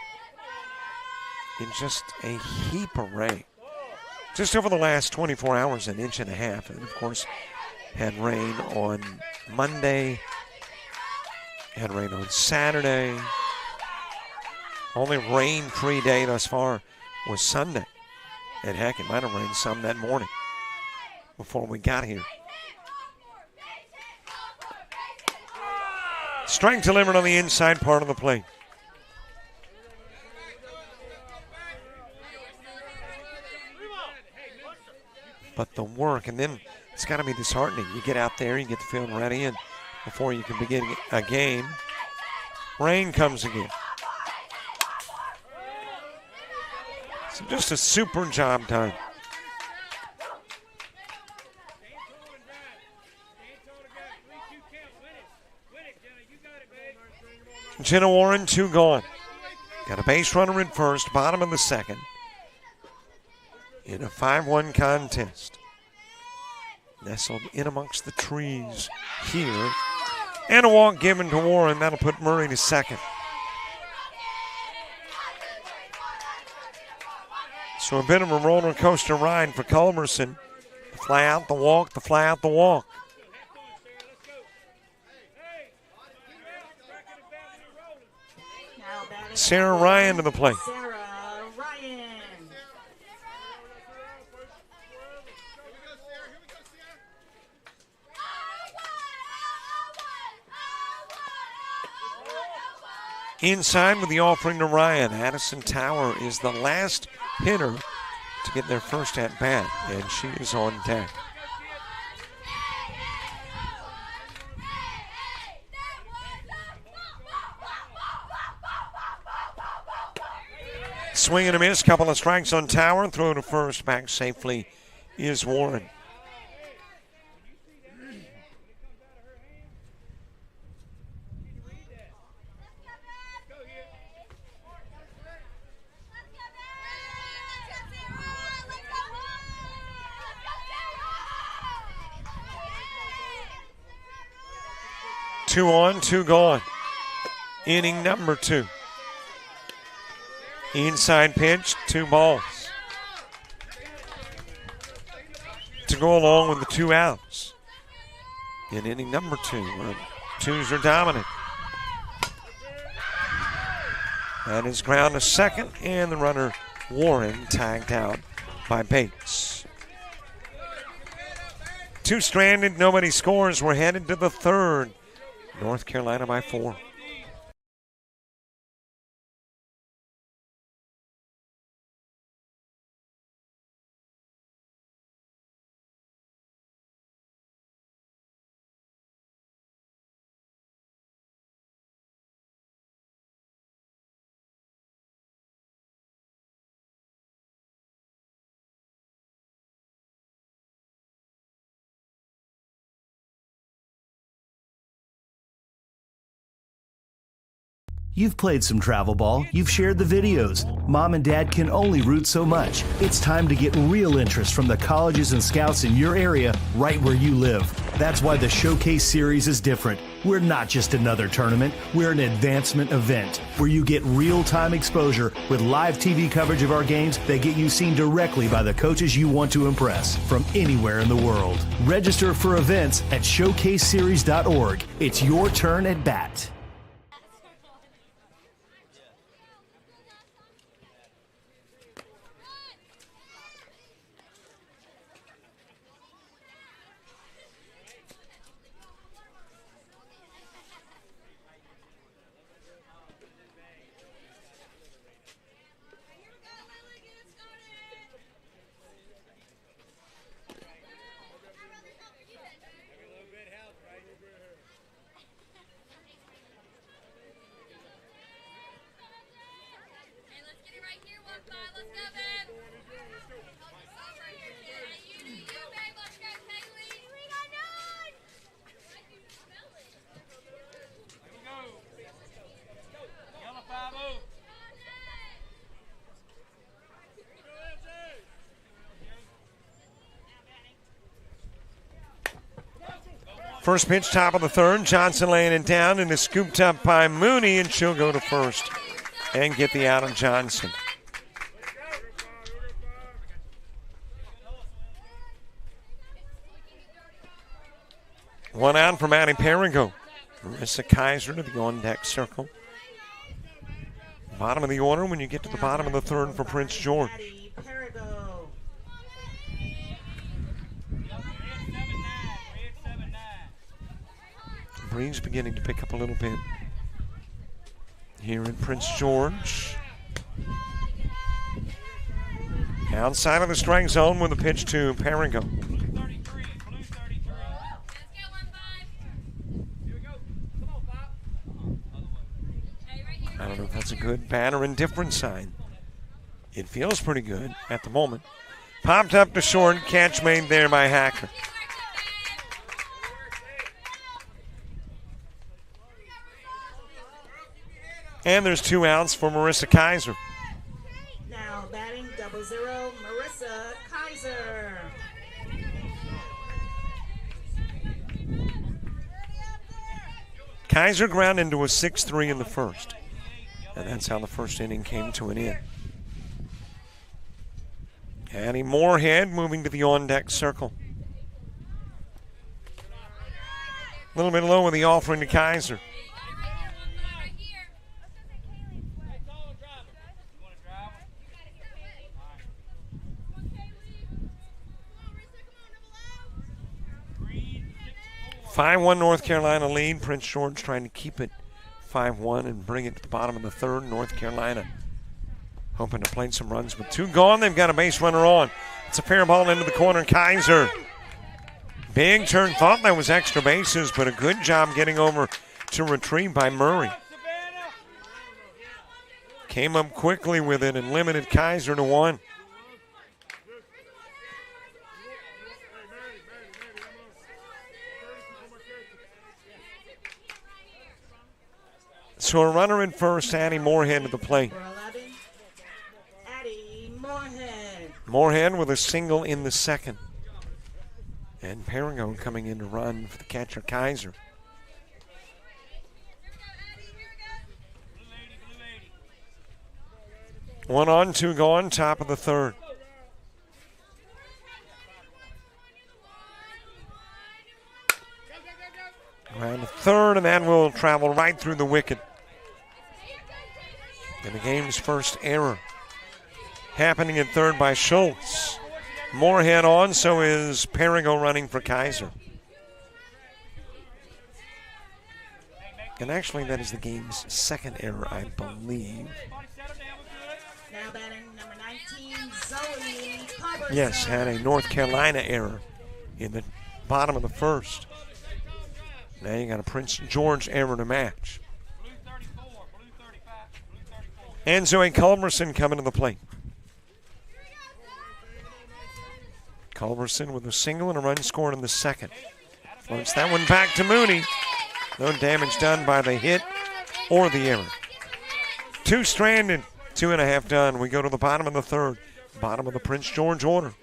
In just a heap of rain. Just over the last 24 hours, 1.5 inches. And of course, had rain on Monday. Had rain on Saturday. Only rain-free day thus far was Sunday. And heck, it might have rained some that morning before we got here. Strike delivered on the inside part of the plate. But the work, and then it's got to be disheartening. You get out there, you get the field ready, and before you can begin a game, rain comes again. So just a super job done. Jenna Warren, 2 gone. Got a base runner in first, bottom of the 2nd. In a 5-1 contest. Nestled in amongst the trees here. And a walk given to Warren. That'll put Murray to 2nd. So a bit of a roller coaster ride for Culberson. The fly out, the walk, the fly out, the walk. Sarah Ryan to the plate. Sarah Ryan. Inside with the offering to Ryan. Addison Tower is the last hitter to get their first at-bat, and she is on deck. Swing and a miss, couple of strikes on Tower. Throw to first, back safely is Warren. Two on, 2 gone. Inning number 2. Inside pitch, 2 balls. To go along with the 2 outs. In inning number 2, where 2s are dominant. That is ground to 2nd, and the runner Warren tagged out by Bates. 2 stranded, nobody scores. We're headed to the 3rd. North Carolina by 4. You've played some travel ball, you've shared the videos. Mom and Dad can only root so much. It's time to get real interest from the colleges and scouts in your area right where you live. That's why the Showcase Series is different. We're not just another tournament, we're an advancement event where you get real-time exposure with live TV coverage of our games that get you seen directly by the coaches you want to impress from anywhere in the world. Register for events at showcaseseries.org. It's your turn at bat. First pitch, top of the third. Johnson laying it down and is scooped up by Mooney, and she'll go to first and get the out of Johnson. One out from Addie Perigo. Marissa Kaiser to the on-deck circle. Bottom of the order when you get to the bottom of the third for Prince George. Breeze beginning to pick up a little bit here in Prince George. Outside of the strike zone with a pitch to Perigo. I don't know if that's a good, bad, or indifferent sign. It feels pretty good at the moment. Popped up to short, catch made there by Hacker. And there's 2 outs for Marissa Kaiser. Now batting 0-0, Marissa Kaiser. Kaiser ground into a 6-3 in the first. And that's how the first inning came to an end. Addie Moorhead moving to the on-deck circle. A little bit low with the offering to Kaiser. (5-1) North Carolina lead. Prince George trying to keep it 5-1 and bring it to the bottom of the third. North Carolina hoping to play some runs with 2 gone. They've got a base runner on. It's a fair ball into the corner. Kaiser. Big turn. Thought that was extra bases, but a good job getting over to retrieve by Murray. Came up quickly with it and limited Kaiser to 1. So a runner in first, Addie Moorhead to the plate. For 11, Addie Moorhead. Moorhead with a single in the second. And Perigo coming in to run for the catcher, Kaiser. One on, 2 gone, top of the third. Around the third, and that will travel right through the wicket. And the game's first error happening at third by Schultz. Moorhead on, so is Perigo running for Kaiser. And actually, that is the game's second error, I believe. Now batting number 19, Zoe Culbertson. Yes, had a North Carolina error in the bottom of the first. Now you got a Prince George error to match. And Zoe Culbertson coming to the plate. Culbertson with a single and a run scored in the second. Floats that one back to Mooney. No damage done by the hit or the error. 2 stranded, 2.5 done. We go to the bottom of the third, bottom of the Prince George order.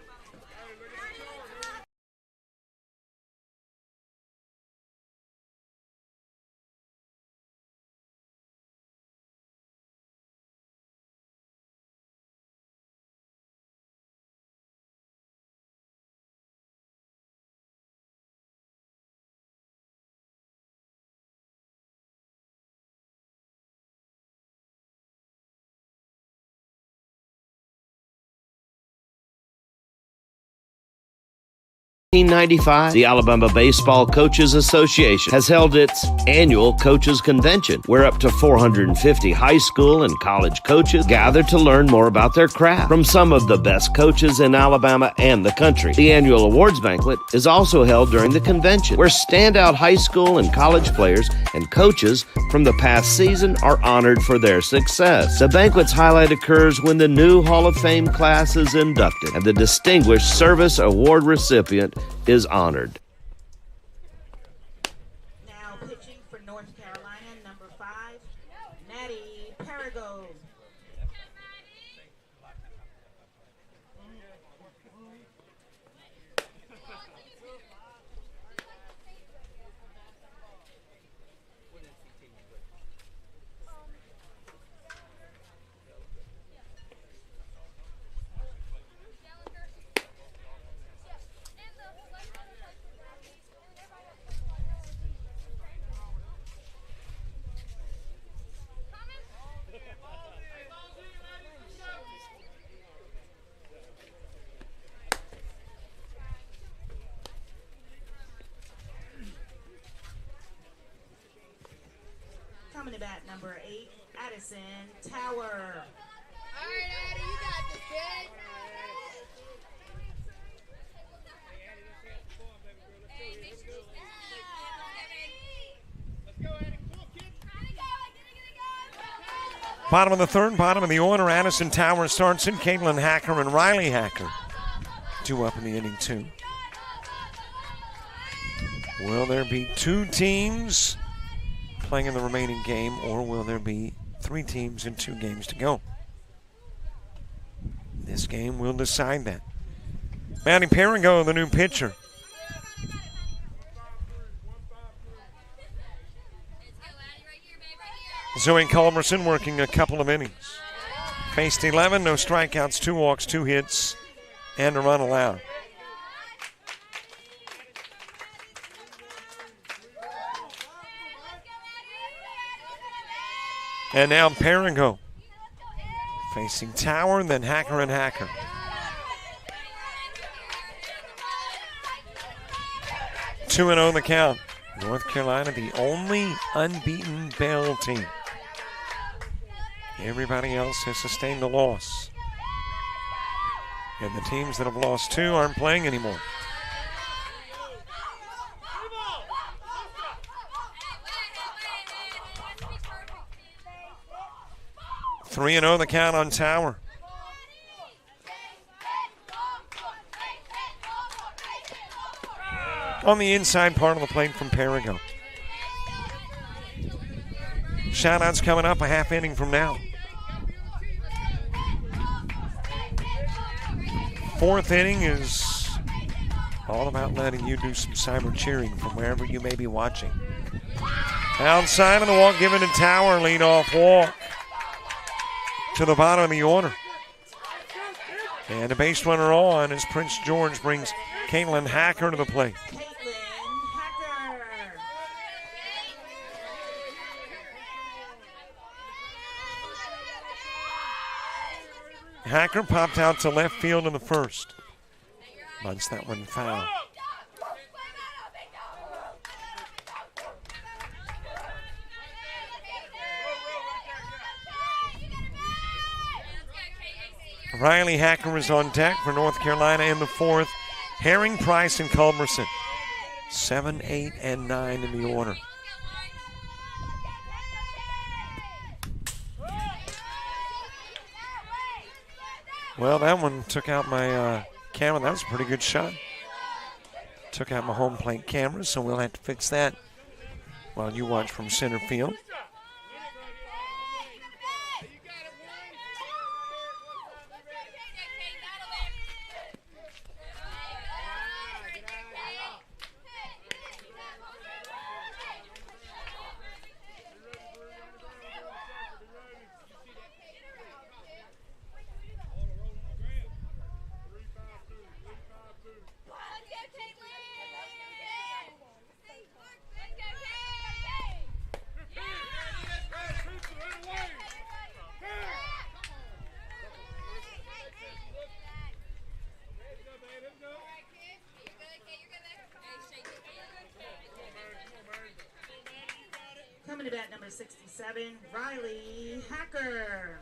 1995, the Alabama Baseball Coaches Association has held its annual Coaches Convention, where up to 450 high school and college coaches gather to learn more about their craft from some of the best coaches in Alabama and the country. The annual awards banquet is also held during the convention, where standout high school and college players and coaches from the past season are honored for their success. The banquet's highlight occurs when the new Hall of Fame class is inducted and the Distinguished Service Award recipient is honored. Now pitching for North Carolina, number 5, Natty Perigo. Coming to bat, number 8, Addison Tower. All right, Addie, you got this, kid. Bottom of the third, bottom of the order. Addison Tower starts in. Caitlin Hacker and Riley Hacker. 2 up in the inning, 2. Will there be 2 teams playing in the remaining game, or will there be 3 teams and 2 games to go? This game will decide that. Matty Perigo, the new pitcher. Zoe Culberson working a couple of innings. Faced 11, no strikeouts, 2 walks, 2 hits, and a run allowed. And now Perigo facing Tower, then Hacker and Hacker. Two and 0 the count. North Carolina, the only unbeaten Bell team. Everybody else has sustained a loss. And the teams that have lost 2 aren't playing anymore. Three and 0 the count on Tower. On the inside part of the plate from Perigo. Shoutouts coming up a half inning from now. 4th inning is all about letting you do some cyber cheering from wherever you may be watching. Outside of the walk given to Tower, leadoff walk to the bottom of the order. And a base runner on as Prince George brings Caitlin Hacker to the plate. Hacker popped out to left field in the first. Bunts that one foul. Riley Hacker is on deck for North Carolina in the 4th. Herring, Price, and Culberson. 7, 8, and 9 in the order. Well, that one took out my camera. That was a pretty good shot. Took out my home plate camera, so we'll have to fix that while you watch from center field. Coming to bat, number 67, Riley Hacker.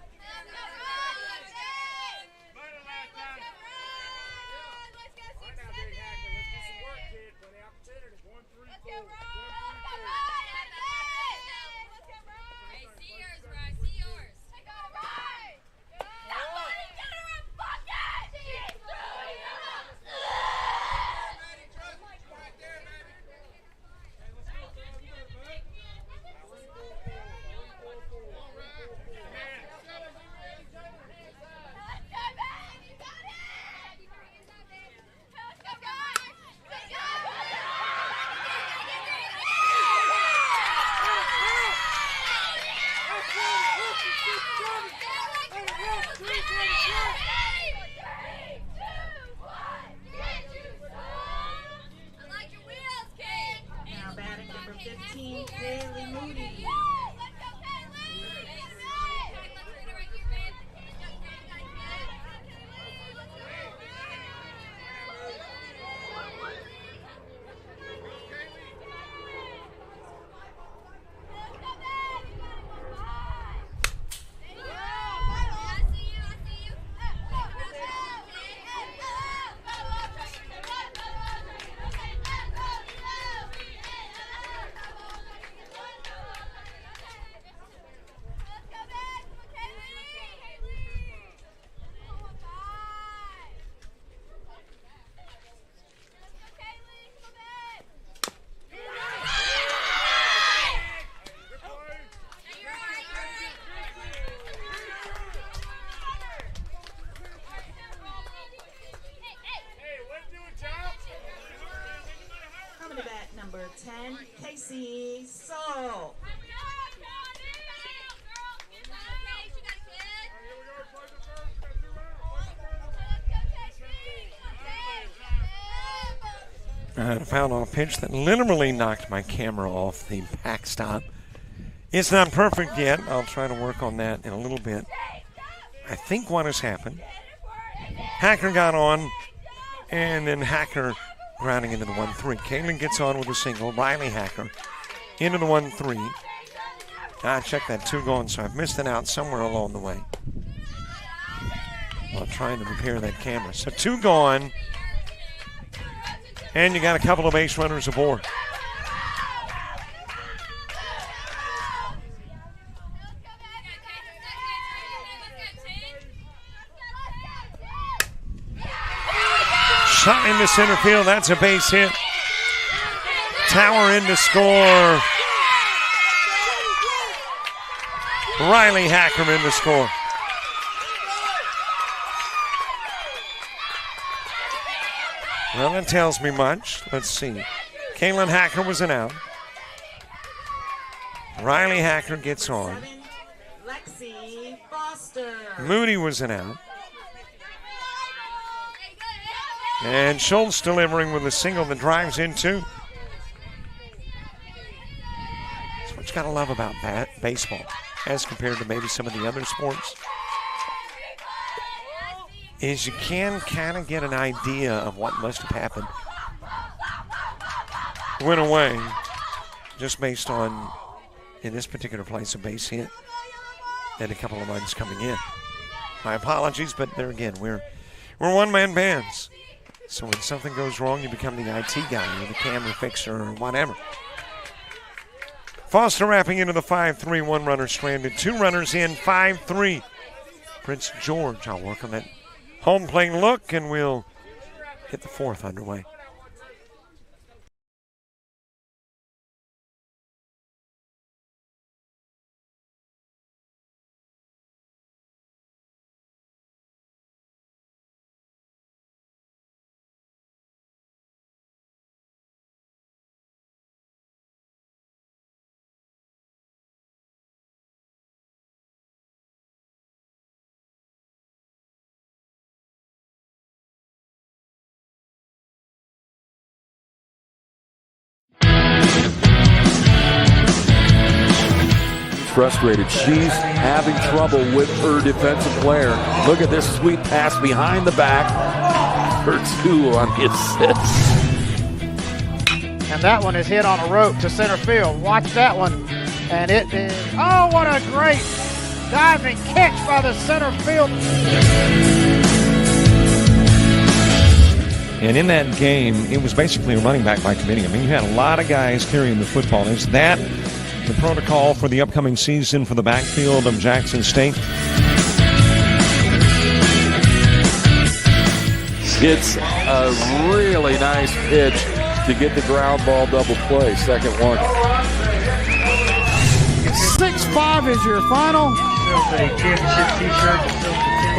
Now batting number 15, Kaylee Moody. Coming to bat, number 10, Casey Soul. I had a foul on a pitch that literally knocked my camera off the backstop. It's not perfect yet. I'll try to work on that in a little bit. I think what has happened, Hacker got on, and then Hacker grounding into the 1-3. Kaylin gets on with a single. Riley Hacker into the 1-3. I checked that 2 gone, so I've missed it out somewhere along the way while trying to repair that camera. So 2 gone, and you got a couple of base runners aboard. Shot into center field. That's a base hit. Tower in to score. Riley Hacker in to score. Well, that tells me much. Let's see. Kaylin Hacker was an out. Riley Hacker gets on. Lexi Foster. Moody was an out. And Schultz delivering with a single that drives in 2. That's what you got to love about baseball as compared to maybe some of the other sports, is you can kind of get an idea of what must have happened went away just based on, in this particular place, a base hit and a couple of runs coming in. My apologies, but there again, we're one-man bands. So when something goes wrong, you become the IT guy or the camera fixer or whatever. Foster wrapping into the 5-3, 1 runner stranded, 2 runners in, 5-3. Prince George, I'll work on that home plate look, and we'll get the 4th underway. Frustrated. She's having trouble with her defensive player. Look at this sweet pass behind the back for 2 on the assist. And that one is hit on a rope to center field. Watch that one. And it is, oh, what a great diving catch by the center field. And in that game, it was basically a running back by committee. I mean, you had a lot of guys carrying the football. Is that the protocol for the upcoming season for the backfield of Jackson State? It's a really nice pitch to get the ground ball double play. Second one. 6-5 is your final.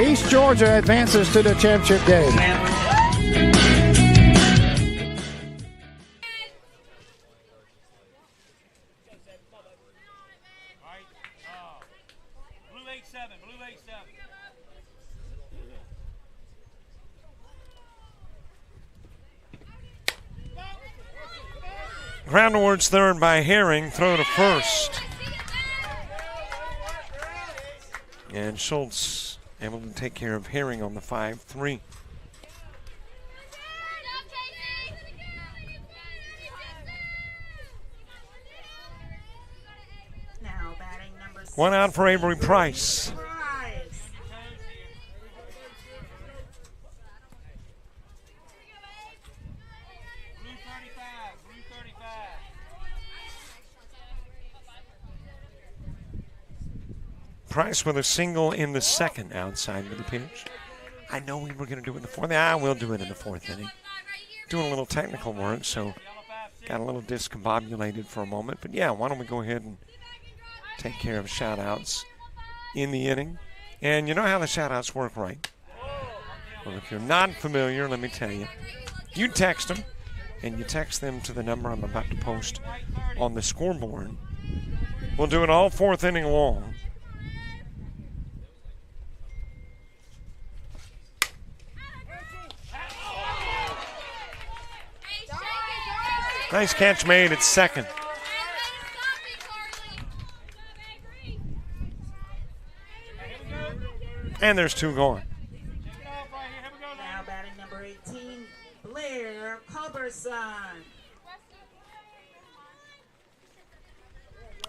East Georgia advances to the championship game. Ground towards third by Herring. Throw to first. And Schultz able to take care of Herring on the 5-3. Now batting number 6. One out for Avery Price. Price with a single in the second outside of the pitch. I know we were going to do it in the fourth. I will do it in the fourth inning. Doing a little technical work, so got a little discombobulated for a moment. But yeah, why don't we go ahead and take care of shout-outs in the inning. And you know how the shout-outs work, right? Well, if you're not familiar, let me tell you. You text them, and you text them to the number I'm about to post on the scoreboard. We'll do it all fourth inning long. Nice catch made at second. And there's two gone. Now batting number 18, Blair Culberson.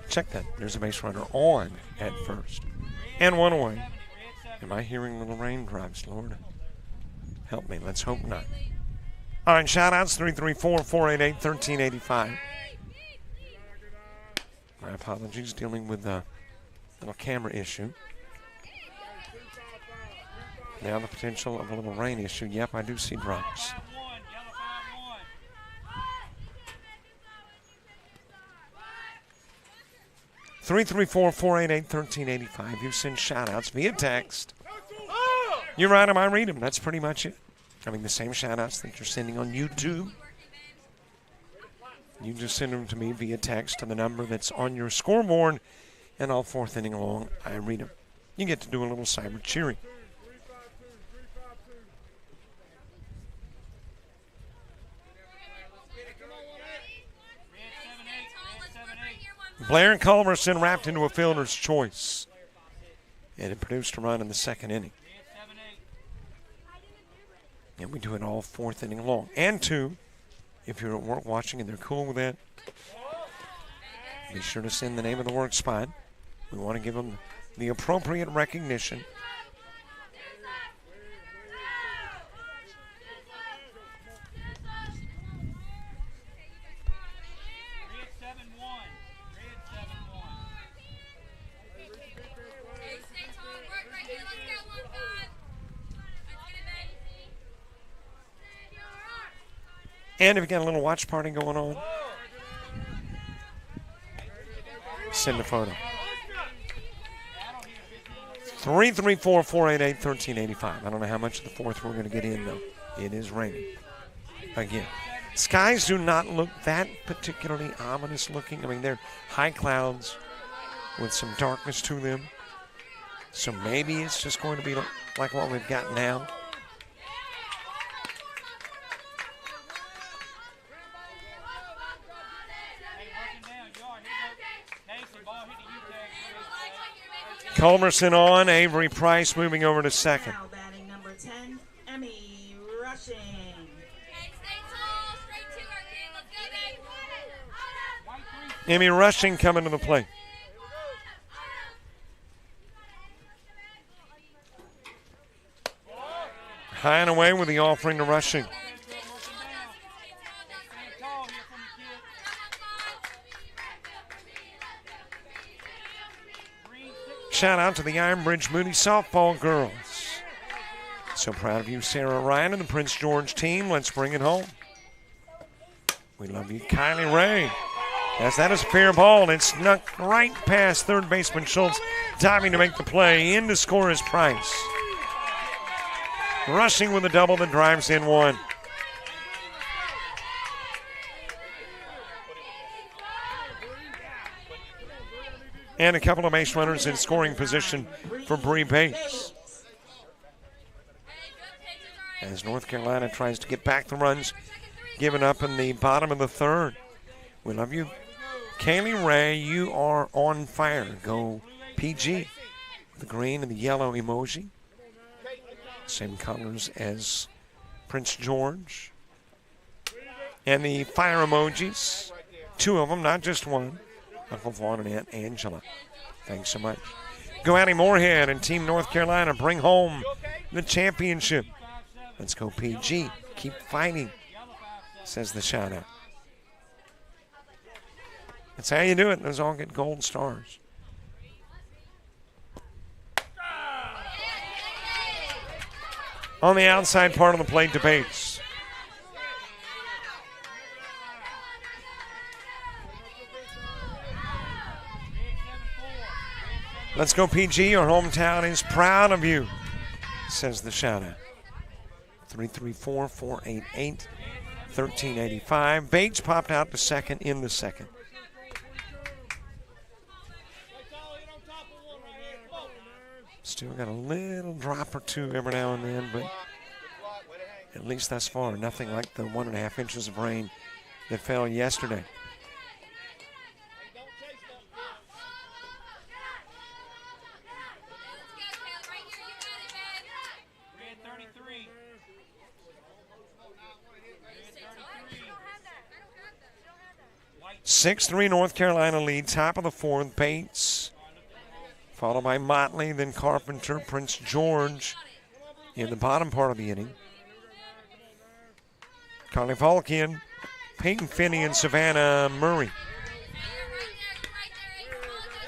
Check that. There's a base runner on at first. And one away. Am I hearing little raindrops, Lord? Help me. Let's hope not. All right, shout-outs, 334-488-1385. My apologies, dealing with a little camera issue. Now the potential of a little rain issue. Yep, I do see drops. Three 488-1385. You send shout-outs via text. You're right, I read them. That's pretty much it. I mean, the same shout-outs that you're sending on YouTube. You just send them to me via text to the number that's on your scoreboard, and all fourth inning long, I read them. You get to do a little cyber cheering. Blair and Culberson wrapped into a fielder's choice, and it produced a run in the second inning. And we do it all fourth inning long. And two, if you're at work watching and they're cool with that, be sure to send the name of the work spot. We want to give them the appropriate recognition. And if you got a little watch party going on, send a photo. 334-488-1385. I don't know how much of the fourth we're going to get in, though. It is raining. Again, skies do not look that particularly ominous looking. I mean, they're high clouds with some darkness to them. So maybe it's just going to be like what we've got now. Culberson on, Avery Price moving over to second. Now batting number 10, Emmy Rushing. Emmy Rushing coming to the plate. High and away with the offering to Rushing. Shout out to the Iron Bridge Moody softball girls. So proud of you, Sarah Ryan and the Prince George team. Let's bring it home. We love you, Kylie Ray. As that is a fair ball, and it's snuck right past third baseman Schultz, diving to make the play. In to score is Price. Rushing with a double that drives in one. And a couple of base runners in scoring position for Bree Bates. As North Carolina tries to get back the runs given up in the bottom of the third. We love you. Kaylee Ray, you are on fire. Go PG. The green and the yellow emoji. Same colors as Prince George. And the fire emojis. Two of them, not just one. Uncle Vaughn and Aunt Angela. Thanks so much. Go Addie Moorhead and Team North Carolina. Bring home the championship. Let's go PG. Keep fighting, says the shout out. That's how you do it. Those all get gold stars. On the outside part of the plate, Bates. Let's go PG. Your hometown is proud of you, says the shout out. 334-488-1385. Bates popped out to second in the second. Still got a little drop or two every now and then, but at least thus far, nothing like the 1.5 inches of rain that fell yesterday. Six-3 North Carolina lead, top of the fourth. Bates, followed by Motley, then Carpenter, Prince George in the bottom part of the inning. Carly Falkian, Peyton Finney, and Savannah Murray.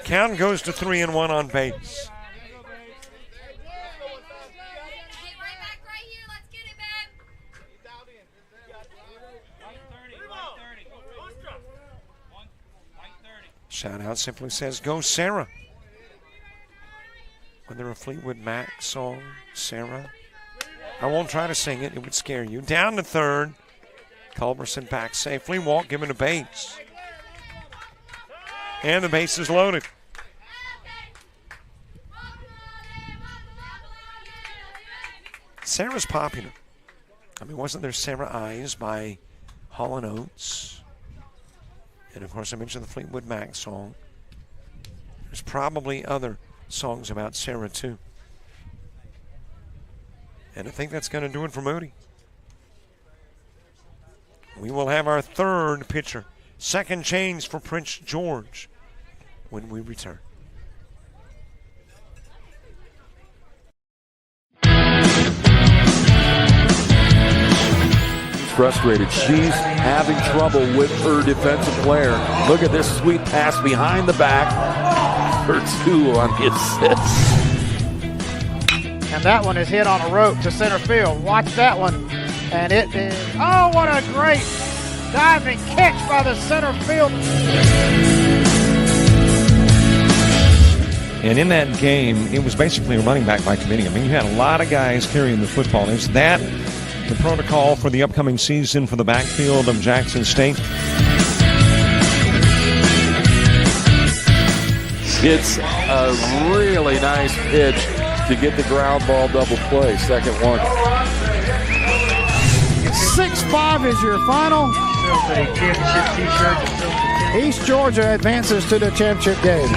Count goes to 3-1 on Bates. Shout out simply says, go Sarah. Whether a Fleetwood Mac song, Sarah. I won't try to sing it, it would scare you. Down to third. Culberson back safely. Walt given to Bates. And the base is loaded. Sarah's popular. I mean, wasn't there Sarah Eyes by Hall & Oates? And, of course, I mentioned the Fleetwood Mac song. There's probably other songs about Sarah, too. And I think that's going to do it for Moody. We will have our third pitcher. Second change for Prince George when we return. Frustrated. She's having trouble with her defensive player. Look at this sweet pass behind the back for two on the assist. And that one is hit on a rope to center field. Watch that one. And it is, oh, what a great diving catch by the center field. And in that game, it was basically a running back by committee. I mean, you had a lot of guys carrying the football. Is that the protocol for the upcoming season for the backfield of Jackson State? It's a really nice pitch to get the ground ball double play. Second one. 6-5 is your final. East Georgia advances to the championship game.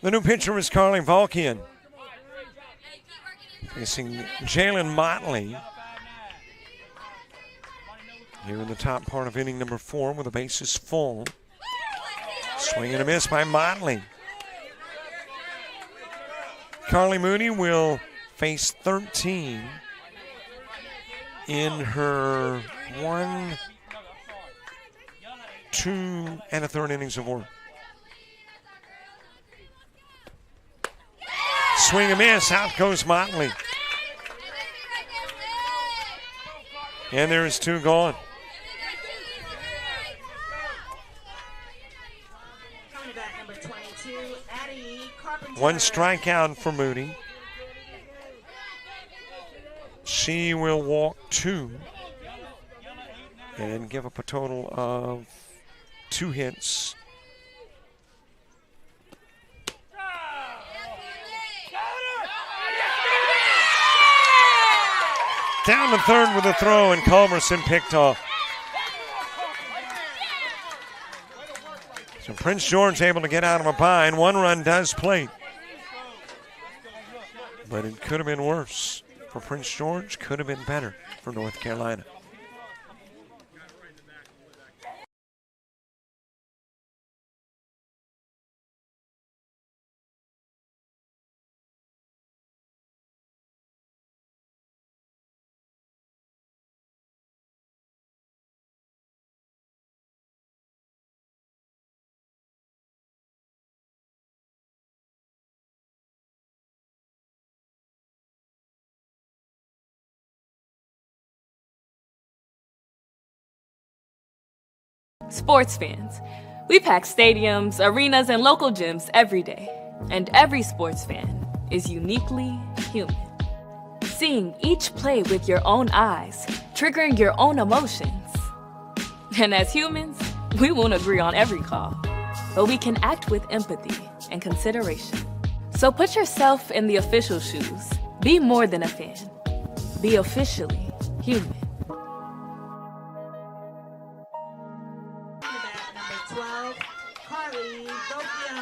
The new pitcher is Carly Valkian, facing Jalen Motley here in the top part of inning number 4 with the bases full. Swing and a miss by Motley. Carly Mooney will face 13 in her 1, 2, and a third innings of work. Swing and miss. Out goes Motley. And there is 2 gone. Coming back, number 22, Addie Carpenter. 1 strikeout for Mooney. She will walk 2 and give up a total of 2 hits. Down the third with a throw, and Culberson picked off. So Prince George able to get out of a bind. 1 run does plate. But it could have been worse for Prince George, could have been better for North Carolina. Sports fans, we pack stadiums, arenas, and local gyms every day. And every sports fan is uniquely human. Seeing each play with your own eyes, triggering your own emotions. And as humans, we won't agree on every call, but we can act with empathy and consideration. So put yourself in the official shoes. Be more than a fan. Be officially human. Number 12, Carly Bokian.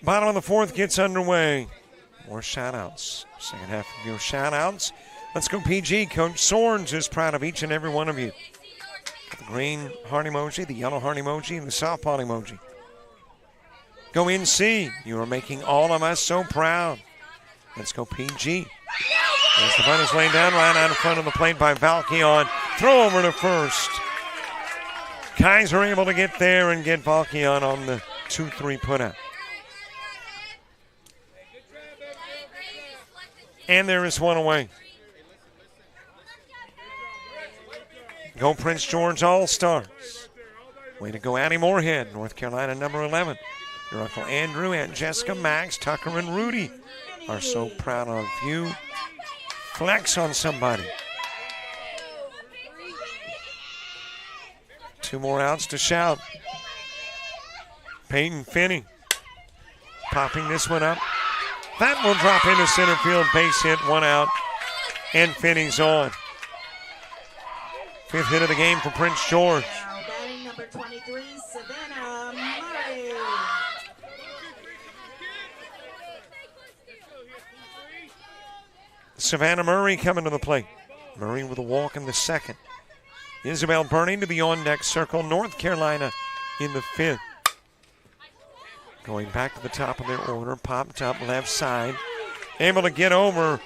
Bottom of the 4th gets underway. More shout-outs. Second half of your shout-outs. Let's go PG. Coach Sorns is proud of each and every one of you. The green heart emoji, the yellow heart emoji, and the softball emoji. Go NC. You are making all of us so proud. Let's go PG. As the bunt is laid down right out in front of the plate by Valkeon. Throw over to first. Kaiser able to get there and get Valkeon on the 2-3 putout. And there is 1 away. Go Prince George All-Stars. Way to go, Addie Moorhead, North Carolina number 11. Your Uncle Andrew, Aunt Jessica, Max, Tucker, and Rudy are so proud of you. Flex on somebody. 2 more outs to shout. Peyton Finney popping this one up. That will drop into center field, base hit, 1 out, and Finney's on. 5th hit of the game for Prince George. Now batting number 23, Savannah Murray. Savannah Murray coming to the plate. Murray with a walk in the 2nd. Isabel Burning to the on-deck circle. North Carolina in the 5th. Going back to the top of their order, popped up left side. Able to get over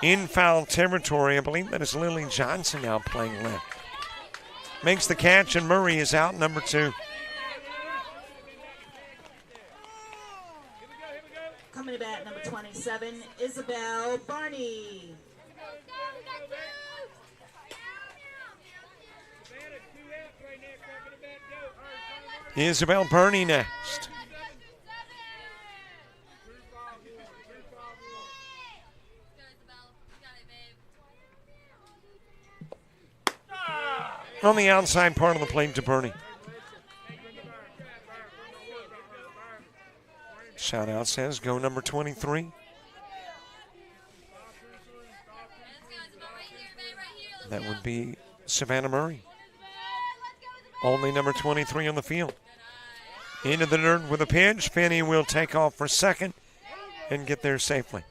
in foul territory. I believe that is Lily Johnson now playing left. Makes the catch, and Murray is out, number 2. Coming to bat, number 27, Isabel Barney. Isabel Burney next. On the outside part of the plate to Burney. Shout out says go number 23. That would be Savannah Murray. Only number 23 on the field. Into the dirt with a pitch. Finney will take off for second and get there safely.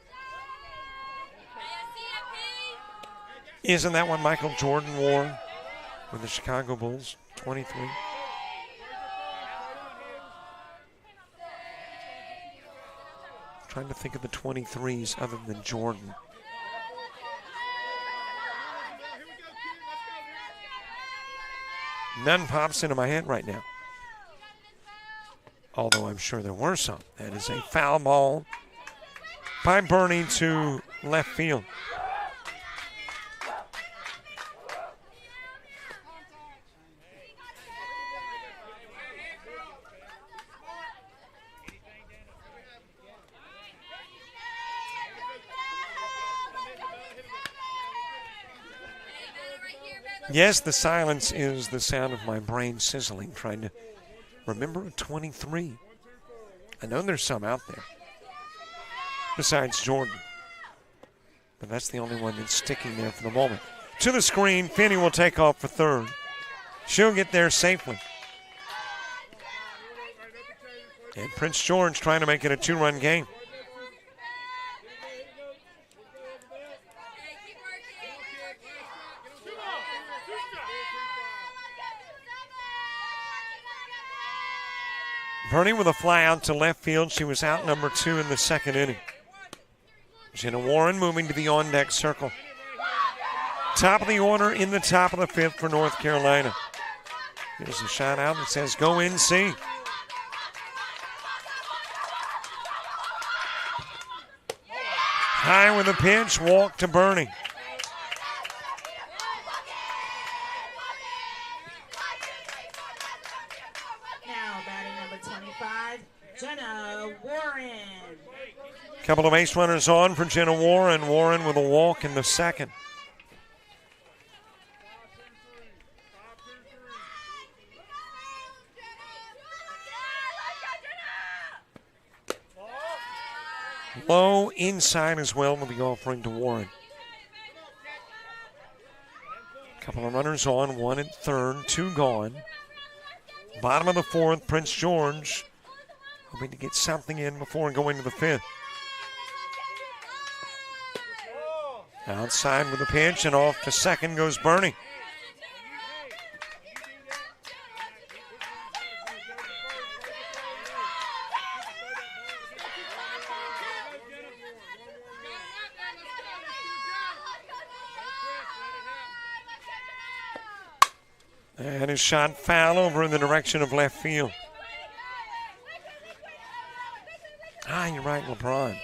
Isn't that what Michael Jordan wore with the Chicago Bulls? 23. Trying to think of the 23s other than Jordan. None pops into my head right now. Although I'm sure there were some. That is a foul ball by Bernie to left field. Yes, the silence is the sound of my brain sizzling, trying to remember a 23. I know there's some out there besides Jordan, but that's the only one that's sticking there for the moment. To the screen, Finney will take off for third. She'll get there safely. And Prince George trying to make it a 2-run game. Bernie with a fly out to left field. She was out number 2 in the second inning. Jenna Warren moving to the on-deck circle. Top of the order in the top of the 5th for North Carolina. Here's a shot out that says go NC. High with a pitch, walk to Bernie. Jenna Warren. Couple of base runners on for Jenna Warren. Warren with a walk in the second. Low inside as well with the offering to Warren. Couple of runners on, 1 at third, 2 gone. Bottom of the 4th, Prince George hoping to get something in before going to the 5th. Outside with a pitch and off to second goes Bernie. And his shot foul over in the direction of left field. You're right, LeBron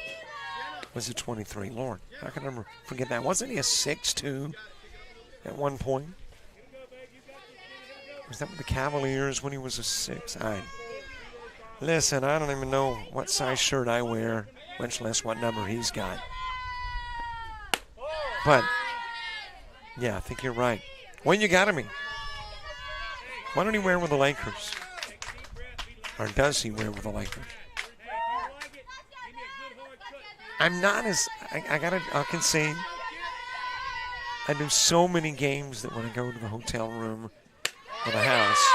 was a 23. Lord, how can I forget that? Wasn't he a 6'2" at one point? Was that with the Cavaliers when he was a 6? Listen, I don't even know what size shirt I wear, much less what number he's got. But, yeah, I think you're right. Well, you got to be. Why don't he wear with the Lakers? Or does he wear with the Lakers? I'm not as, I'll concede. I do so many games that when I go to the hotel room or the house,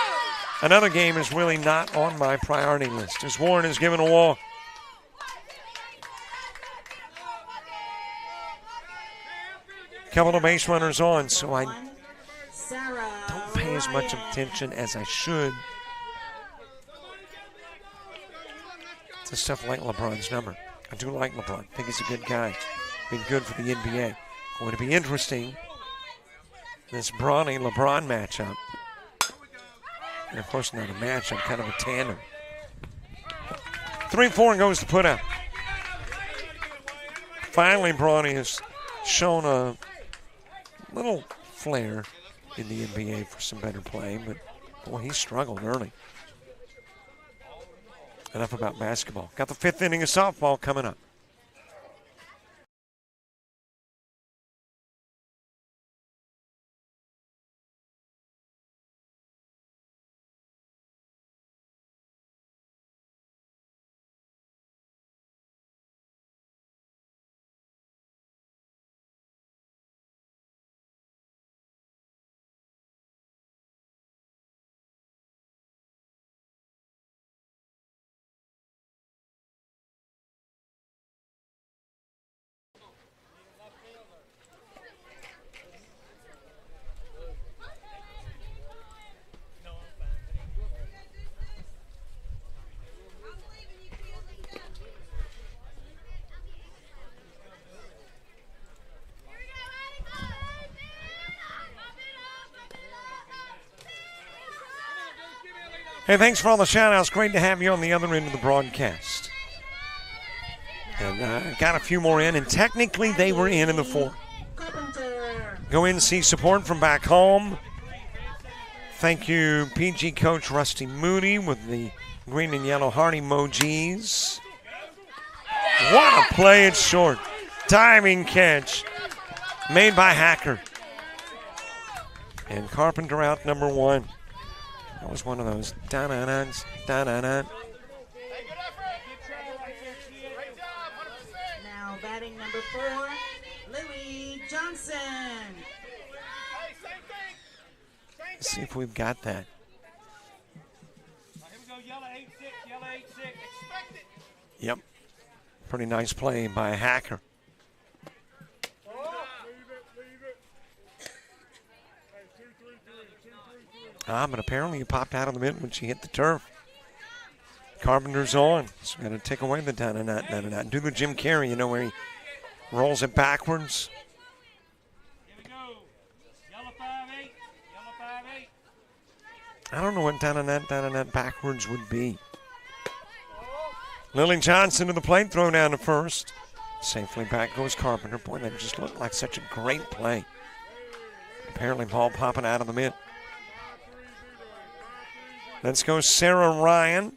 another game is really not on my priority list. As Warren is given a walk. Couple of base runners on, so I don't pay as much attention as I should to stuff like LeBron's number. I do like LeBron. I think he's a good guy. Been good for the NBA. Going to be interesting, this Bronny-LeBron matchup. And of course not a matchup, kind of a tandem. 3-4 goes to put out. Finally, Bronny has shown a little flair in the NBA for some better play, but boy, he struggled early. Enough about basketball. Got the 5th inning of softball coming up. Hey, thanks for all the shout-outs. Great to have you on the other end of the broadcast. And got a few more in, and technically they were in the fourth. Go in and see support from back home. Thank you, PG coach Rusty Moody with the green and yellow heart emojis. What a play, it's short. Diving catch made by Hacker. And Carpenter out number one. That was one of those da-na-nas, da-na-na. Now batting number 4, Lily Johnson. Let's see if we've got that. Here we go, yellow 8-6, yellow 8-6. Expect it. Yep. Pretty nice play by Hacker. But apparently it popped out of the mitt when she hit the turf. Carpenter's on. So got to take away the da-na-na. Do the Jim Carrey, you know, where he rolls it backwards. Here we go. Yellow 5-8, yellow 5-8. I don't know what da-na-na backwards would be. Lily Johnson to the plate, throw down to first. Safely back goes Carpenter. Boy, that just looked like such a great play. Apparently ball popping out of the mitt. Let's go Sarah Ryan.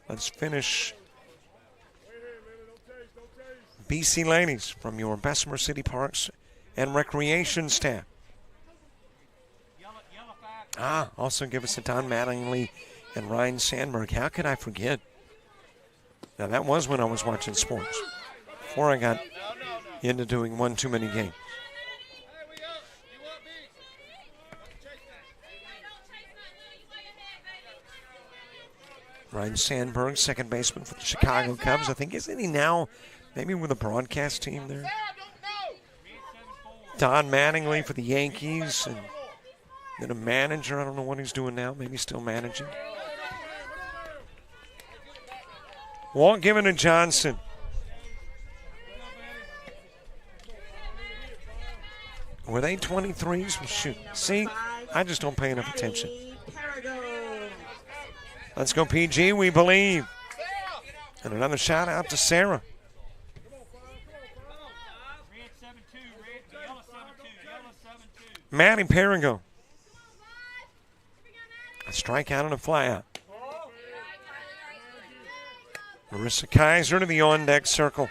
Let's finish BC Ladies from your Bessemer City Parks and Recreation staff. Also give us a Don Mattingly and Ryan Sandberg. How could I forget? Now that was when I was watching sports. Before I got into doing one too many games. Ryan Sandberg, second baseman for the Chicago Cubs. I think, isn't he now maybe with a broadcast team there? Don Mattingly for the Yankees. And then a manager. I don't know what he's doing now. Maybe still managing. Walk given to Johnson. Were they 23s? Well, shoot. See, I just don't pay enough attention. Let's go PG, we believe. And another shout out to Sarah. Maddie Perigo. A strikeout and a flyout. Marissa Kaiser to the on-deck circle.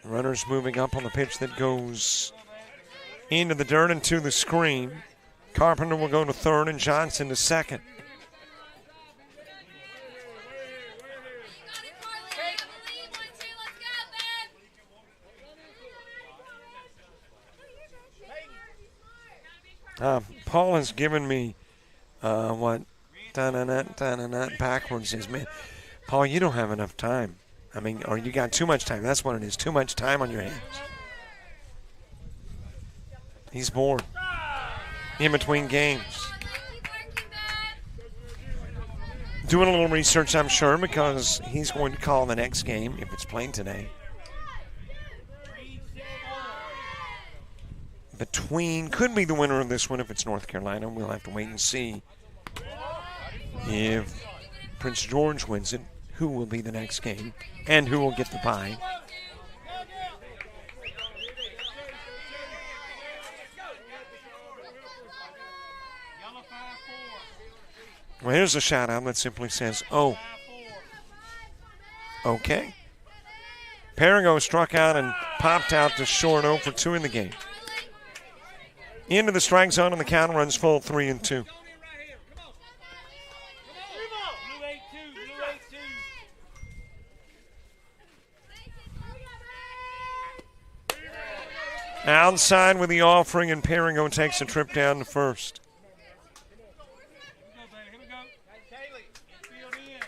Runners moving up on the pitch that goes into the dirt and to the screen. Carpenter will go to third and Johnson to second. Paul has given me what backwards is. Man, Paul, you don't have enough time. I mean, or you got too much time. That's what it is. Too much time on your hands. He's bored. In between games. Doing a little research, I'm sure, because he's going to call the next game if it's played today. Could be the winner of this one if it's North Carolina. We'll have to wait and see if Prince George wins it, who will be the next game, and who will get the bye. Well, here's a shout out that simply says, oh. Okay. Perigo struck out and popped out to short 0 for 2 in the game. Into the strike zone, and the count runs full 3-2. Outside with the offering, and Perigo takes a trip down to first.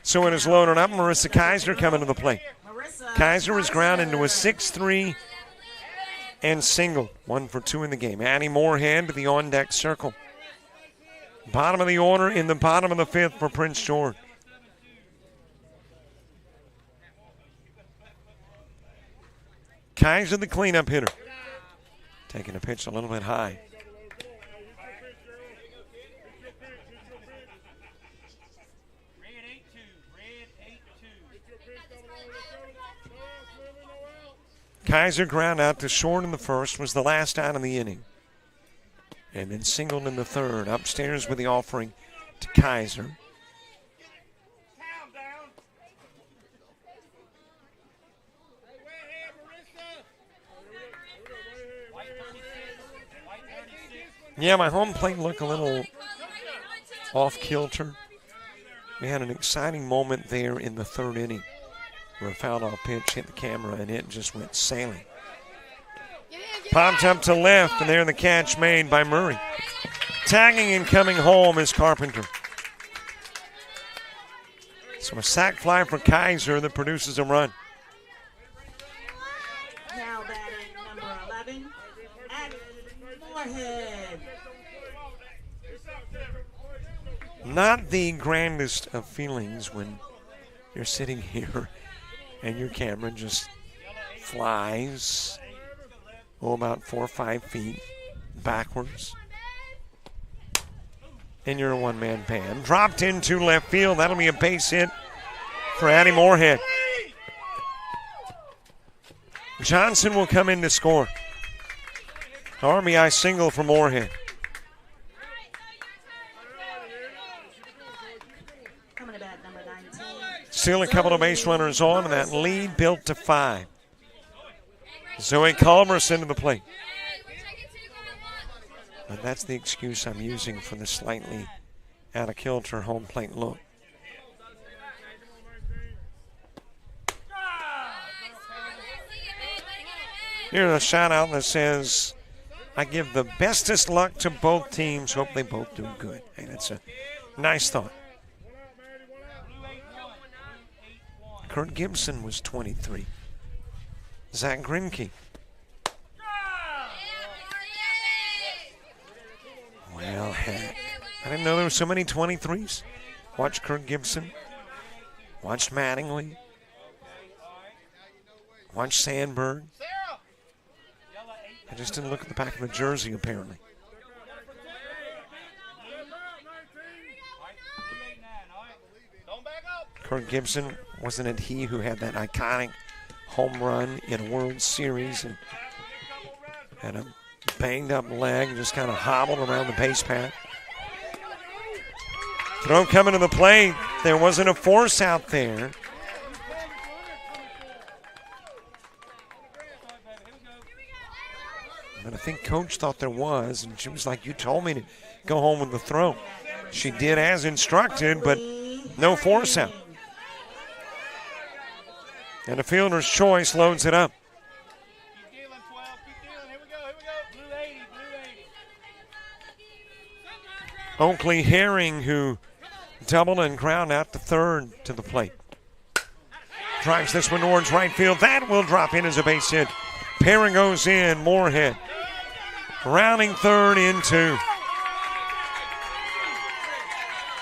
So it is loaded up. Marissa Kaiser coming to the plate. Kaiser is grounded into a 6-3 and single. 1 for 2 in the game. Annie Moorhead to the on-deck circle. Bottom of the order in the bottom of the fifth for Prince George. Kaiser, the cleanup hitter. Taking a pitch a little bit high. Kaiser ground out to short in the first, was the last out of the inning. And then singled in the third. Upstairs with the offering to Kaiser. Yeah, my home plate looked a little off kilter. We had an exciting moment there in the third inning where a fouled off pitch hit the camera and it just went sailing. Popped up to left, and there the catch made by Murray. Tagging and coming home is Carpenter. So a sac fly for Kaiser that produces a run. Now batting number 11, Addie Moorhead. Not the grandest of feelings when you're sitting here and your camera just flies about 4 or 5 feet backwards. And you're a one-man band. Dropped into left field. That'll be a base hit for Addie Moorhead. Johnson will come in to score. RBI single for Moorhead. Coming to bat number 19. Still a couple of base runners on, and that lead built to 5. Zoe Culver's into the plate. But that's the excuse I'm using for the slightly out of kilter home plate look. Here's a shout out that says, I give the bestest luck to both teams. Hope they both do good. Hey, that's a nice thought. Kurt Gibson was 23. Zach Grimke. Well, heck. I didn't know there were so many 23s. Watched Kurt Gibson. Watched Mattingly. Watched Sandberg. I just didn't look at the back of the jersey, apparently. Kurt Gibson, wasn't it he who had that iconic home run in a World Series and had a banged up leg and just kind of hobbled around the base path? Throw coming to the plate. There wasn't a force out there. But I think Coach thought there was, and she was like, you told me to go home with the throw. She did as instructed, but no force out. And the fielder's choice loads it up. Oakley Herring, who doubled and ground out to third to the plate. Drives this one towards right field. That will drop in as a base hit. Perrin goes in. Moorhead rounding third into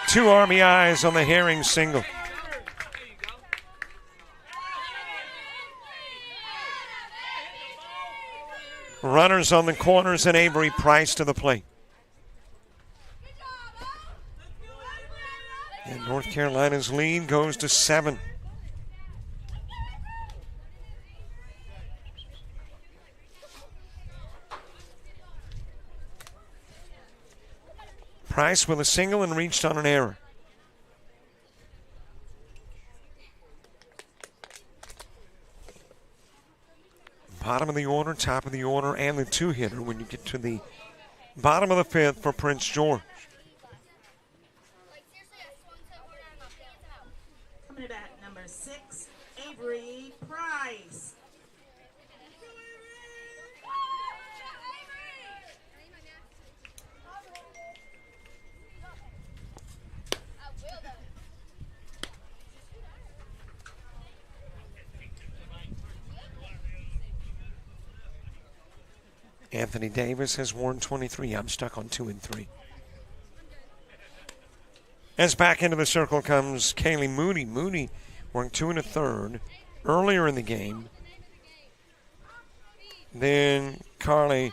2 RBIs on the Herring single. Runners on the corners and Avery Price to the plate. And North Carolina's lead goes to 7. Price with a single and reached on an error. Bottom of the order, top of the order, and the 2-hitter when you get to the bottom of the 5th for Prince George. Coming to bat number 6, Avery Price. Anthony Davis has worn 23. I'm stuck on 2 and 3. As back into the circle comes Kaylee Moody. Moody worked 2 1/3 earlier in the game. Then Carly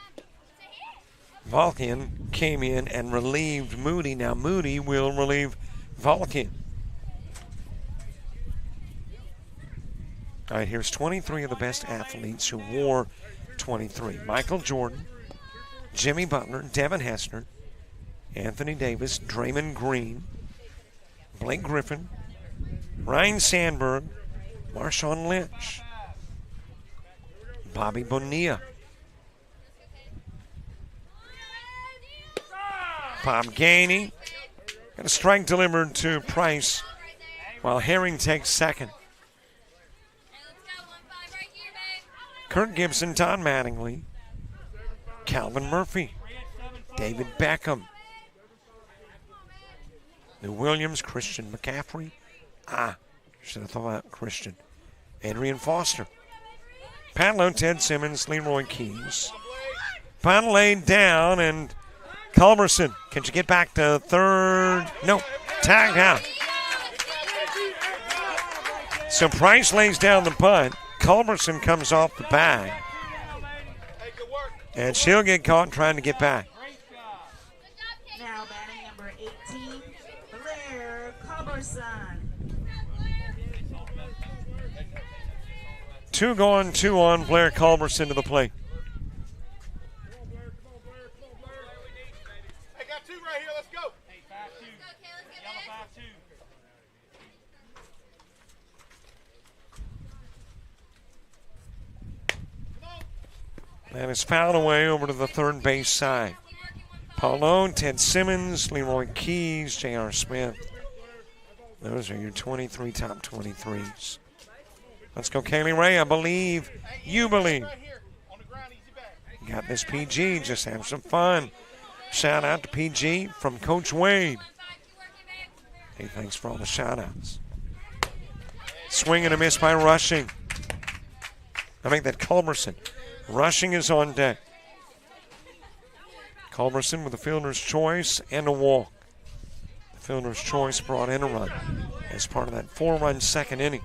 Volkin came in and relieved Moody. Now Moody will relieve Volkin. All right, here's 23 of the best athletes who wore 23. Michael Jordan, Jimmy Butler, Devin Hester, Anthony Davis, Draymond Green, Blake Griffin, Ryan Sandberg, Marshawn Lynch, Bobby Bonilla, Bob Gainey. Got a strike delivered to Price while Herring takes second. Kurt Gibson, Don Mattingly, Calvin Murphy, David Beckham, Lou Williams, Christian McCaffrey. Should have thought about Christian. Adrian Foster, Pat Lowe, Ted Simmons, Leroy Keys. Punt laid down, and Culberson, can you get back to third? Nope, tagged out. So Price lays down the punt. Culberson comes off the bag, and she'll get caught trying to get back. Now batting number 18, Blair Culberson. 2 gone, 2 on. Blair Culberson to the plate. Hey, got 2 right here. Let's go. That is fouled away over to the third base side. Paulone, Ted Simmons, Leroy Keys, J.R. Smith. Those are your 23 top 23s. Let's go, Kaylee Ray. I believe you believe. You got this, PG. Just have some fun. Shout out to PG from Coach Wade. Hey, thanks for all the shout outs. Swing and a miss by Rushing. I make that Culberson. Rushing is on deck. Culberson with a fielder's choice and a walk. The fielder's choice brought in a run as part of that 4-run second inning.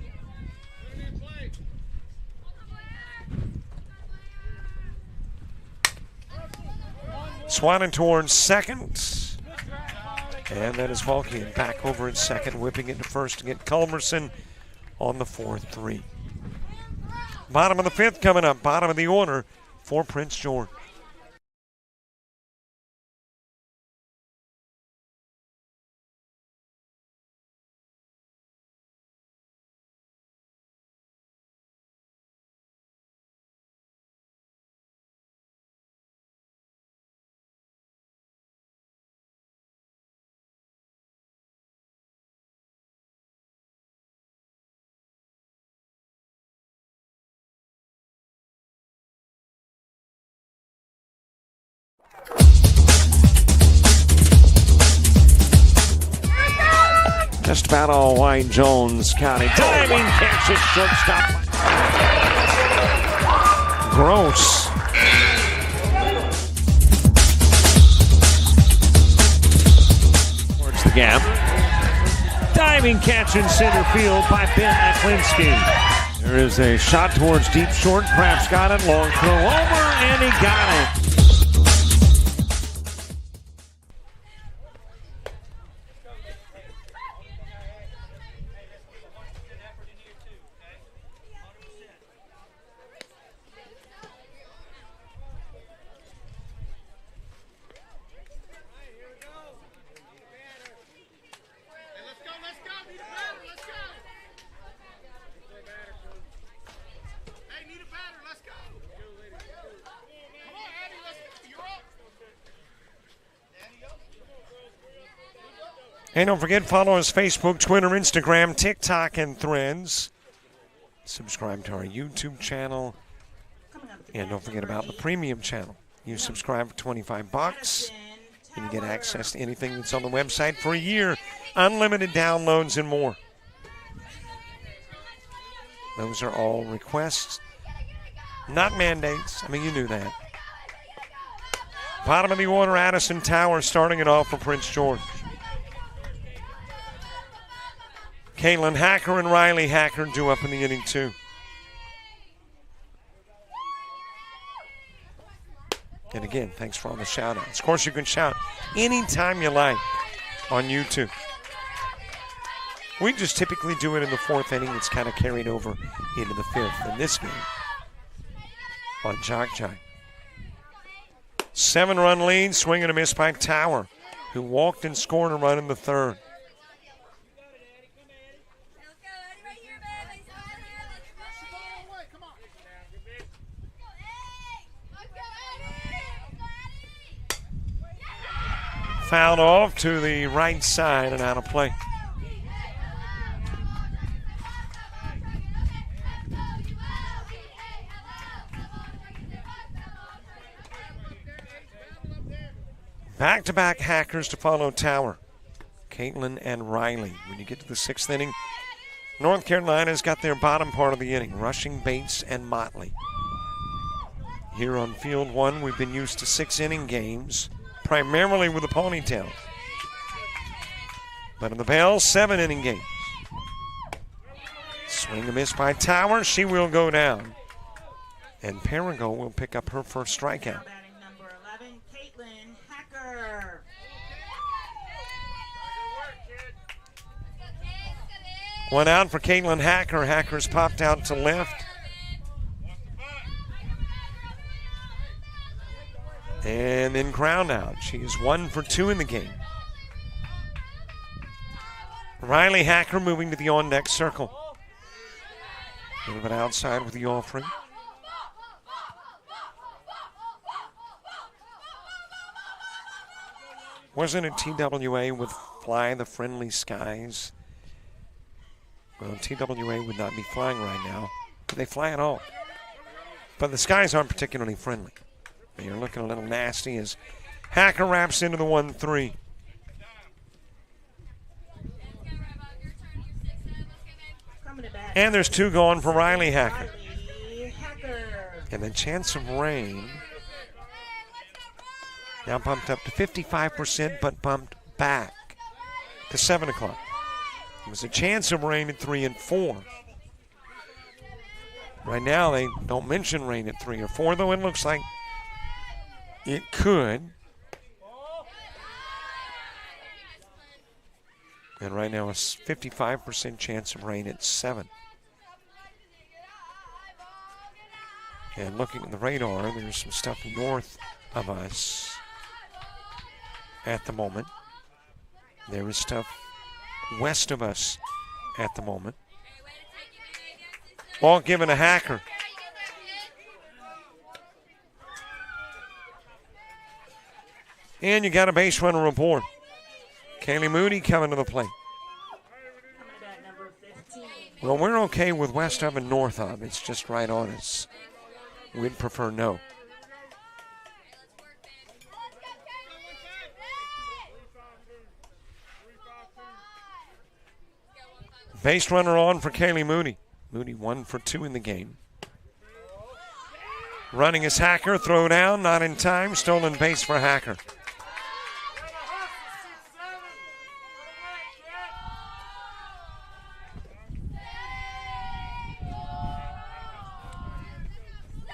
Swatting towards second. And that is Volkian back over at second, whipping it to first to get Culberson on the 4-3. Bottom of the 5th coming up, bottom of the order for Prince George. Just about all white, Jones County. Diving catch at shortstop. Gross. Towards the gap. Diving catch in center field by Ben Aklinski. There is a shot towards deep short. Craps got it. Long throw over, and he got it. And don't forget, follow us Facebook, Twitter, Instagram, TikTok, and Threads. Subscribe to our YouTube channel. And don't forget about the premium channel. You subscribe for $25, and you get access to anything that's on the website for a year. Unlimited downloads and more. Those are all requests, not mandates. I mean, you knew that. Bottom of the order, Addison Tower starting it off for Prince George. Caitlin Hacker and Riley Hacker due up in the inning, too. And again, thanks for all the shout-outs. Of course, you can shout anytime you like on YouTube. We just typically do it in the fourth inning. It's kind of carried over into the fifth in this game on JockJive. 7-run lead, swing and a miss by Tower, who walked and scored a run in the third. Fouled off to the right side and out of play. Back-to-back Hackers to follow Tower. Caitlin and Riley. When you get to the sixth inning, North Carolina's got their bottom part of the inning, Rushing, Bates, and Motley. Here on Field 1, we've been used to 6-inning games, primarily with the Ponytails. But in the Bell, 7-inning games. Swing a miss by Tower. She will go down. And Perigo will pick up her first strikeout. Batting number 11, Caitlin Hacker. One out for Caitlin Hacker. Hacker's popped out to left. And then ground out. She is 1 for 2 in the game. Riley Hacker moving to the on-deck circle. A little bit outside with the offering. Wasn't it TWA with Fly the Friendly Skies? Well, TWA would not be flying right now. Do they fly at all? But the skies aren't particularly friendly. You're looking a little nasty as Hacker wraps into the 1-3. And there's 2 gone for Riley Hacker. And the chance of rain now bumped up to 55%, but bumped back to 7 o'clock. There was a chance of rain at 3 and 4. Right now, they don't mention rain at 3 or 4, though it looks like it could. And right now, a 55% chance of rain at 7. And looking at the radar, there's some stuff north of us at the moment. There is stuff west of us at the moment. Ball given to Hacker. And you got a base runner aboard. Kaylee Moody coming to the plate. Well, we're okay with west of and north of. It's just right on us. We'd prefer no. Base runner on for Kaylee Moody. Moody 1 for 2 in the game. Running is Hacker. Throw down, not in time. Stolen base for Hacker.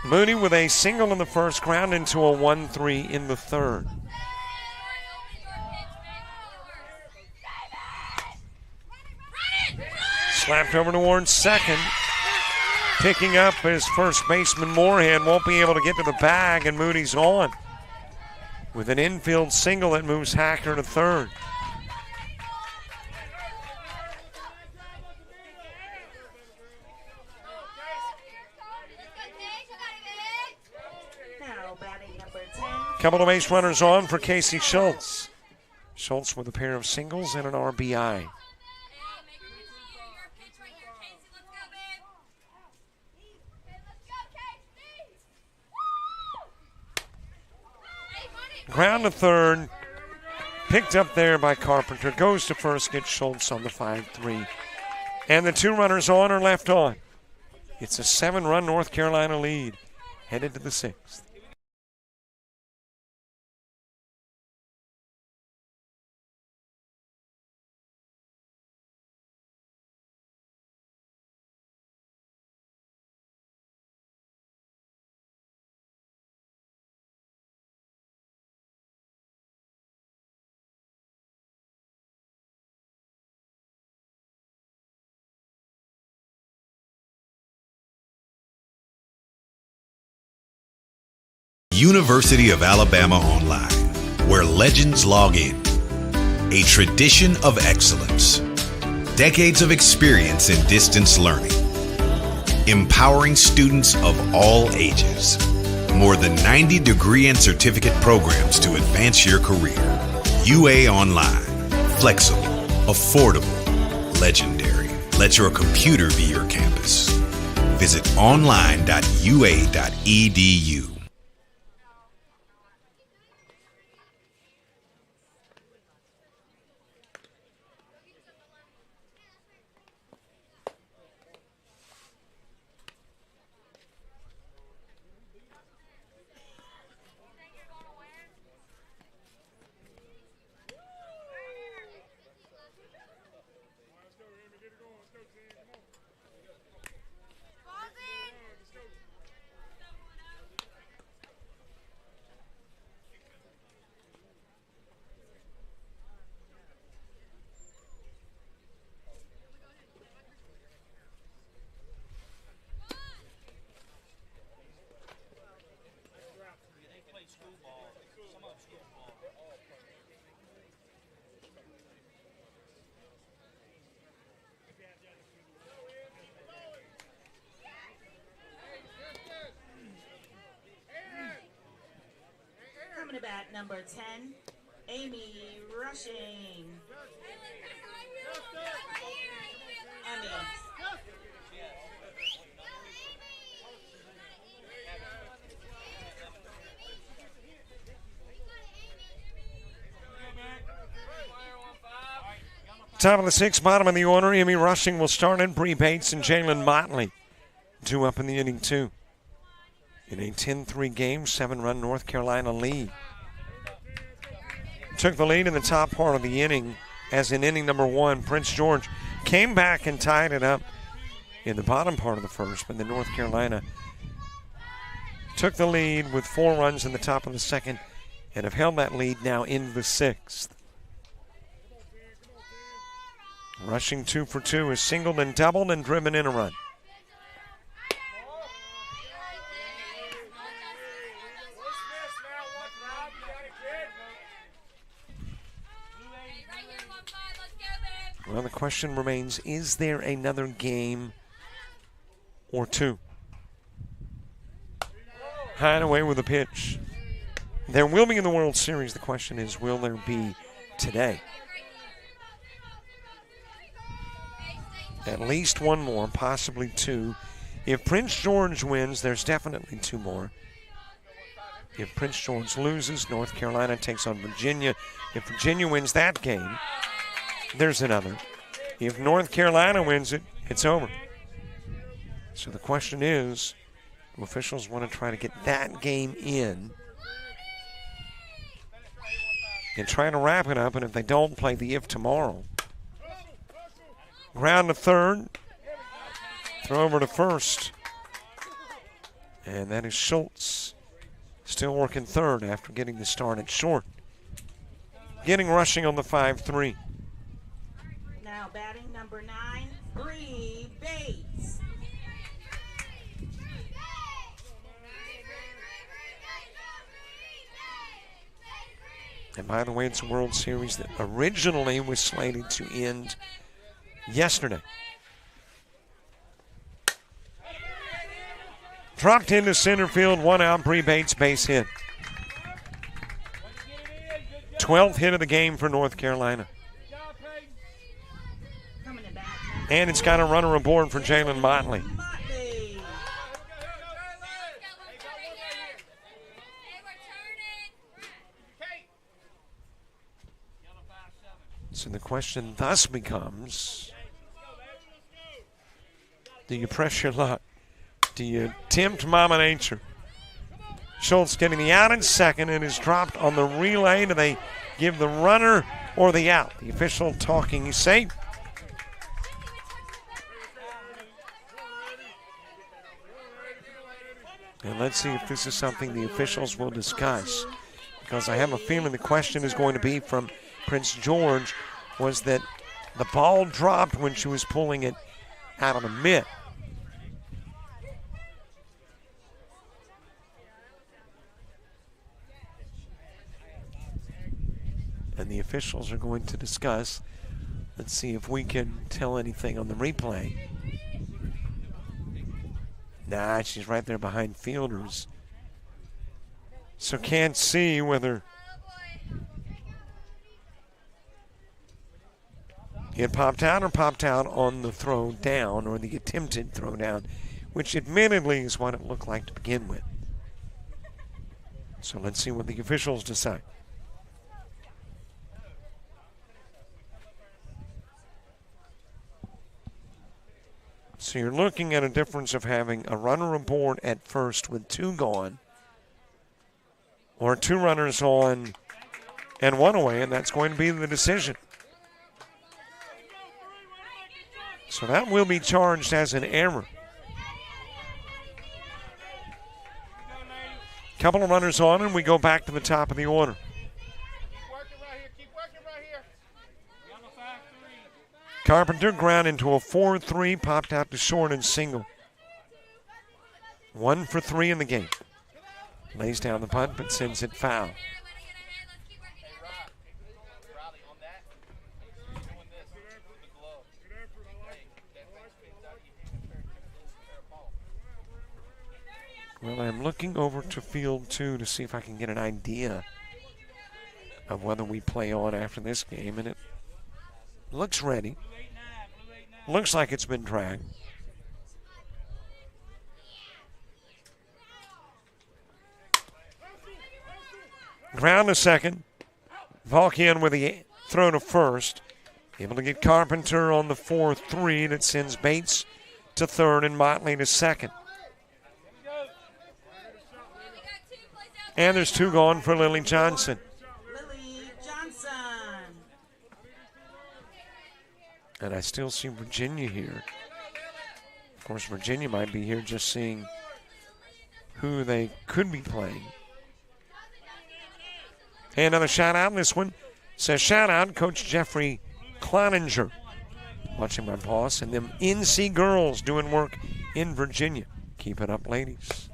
Moody with a single in the first, ground into a 1-3 in the third. Slapped over towards second. Picking up his first baseman Moorhead. Won't be able to get to the bag, and Moody's on with an infield single that moves Hacker to third. Couple of base runners on for Casey Schultz. Schultz with a pair of singles and an RBI. Ground to third. Picked up there by Carpenter. Goes to first, gets Schultz on the 5-3. And the 2 runners on are left on. It's a 7-run North Carolina lead. Headed to the 6th. University of Alabama Online, where legends log in. A tradition of excellence. Decades of experience in distance learning. Empowering students of all ages. More than 90 degree and certificate programs to advance your career. UA Online. Flexible, affordable, legendary. Let your computer be your campus. Visit online.ua.edu. Coming to bat, number 10, Amy Rushing. Amy. Top of the sixth, bottom of the order. Amy Rushing will start in. Bree Bates and Jalen Motley. 2 up in the inning, 2. In a 10-3 game, 7-run North Carolina lead. Took the lead in the top part of the inning, as in inning number 1. Prince George came back and tied it up in the bottom part of the first, but then North Carolina took the lead with 4 runs in the top of the second and have held that lead now in the 6th. Rushing 2 for 2, has singled and doubled and driven in a run. Well, the question remains, is there another game or 2? High and away with a pitch. There will be in the World Series. The question is, will there be today? At least 1 more, possibly 2. If Prince George wins, there's definitely 2 more. If Prince George loses, North Carolina takes on Virginia. If Virginia wins that game, there's another. If North Carolina wins it, it's over. So the question is, do officials want to try to get that game in and try to wrap it up? And if they don't, play the if tomorrow. Ground to third. Throw over to first. And that is Schultz. Still working third after getting the start at short. Getting Rushing on the 5-3. Now batting number 9, Bree Bates. And by the way, it's a World Series that originally was slated to end yesterday. Dropped into center field, 1 out, Bree Bates, base hit. 12th hit of the game for North Carolina. And it's got a runner aboard for Jalen Motley. So the question thus becomes, do you press your luck? Do you tempt Mama Nature? Schultz getting the out in second and is dropped on the relay. Do they give the runner or the out? The official talking safe. And let's see if this is something the officials will discuss, because I have a feeling the question is going to be from Prince George, was that the ball dropped when she was pulling it out of the mitt. and the officials are going to discuss. Let's see if we can tell anything on the replay. Nah, she's right there behind fielders. So can't see whether it popped out or popped out on the throw down, or the attempted throw down, which admittedly is what it looked like to begin with. So let's see what the officials decide. So you're looking at a difference of having a runner aboard at first with 2 gone, or 2 runners on and 1 away, and that's going to be the decision. So that will be charged as an error. Couple of runners on, and we go back to the top of the order. Carpenter ground into a 4-3, popped out to short and single. 1 for 3 in the game. Lays down the punt, but sends it foul. Well, I'm looking over to field 2 to see if I can get an idea of whether we play on after this game, and it looks ready. Looks like it's been dragged. Ground to second. Valkian with the throw to first. Able to get Carpenter on the 4-3 that sends Bates to third and Motley to second. And there's 2 gone for Lily Johnson. Lily Johnson. And I still see Virginia here. Of course, Virginia might be here just seeing who they could be playing. Hey, another shout out in this one. Says shout out Coach Jeffrey Cloninger. Watching my boss and them NC girls doing work in Virginia. Keep it up, ladies.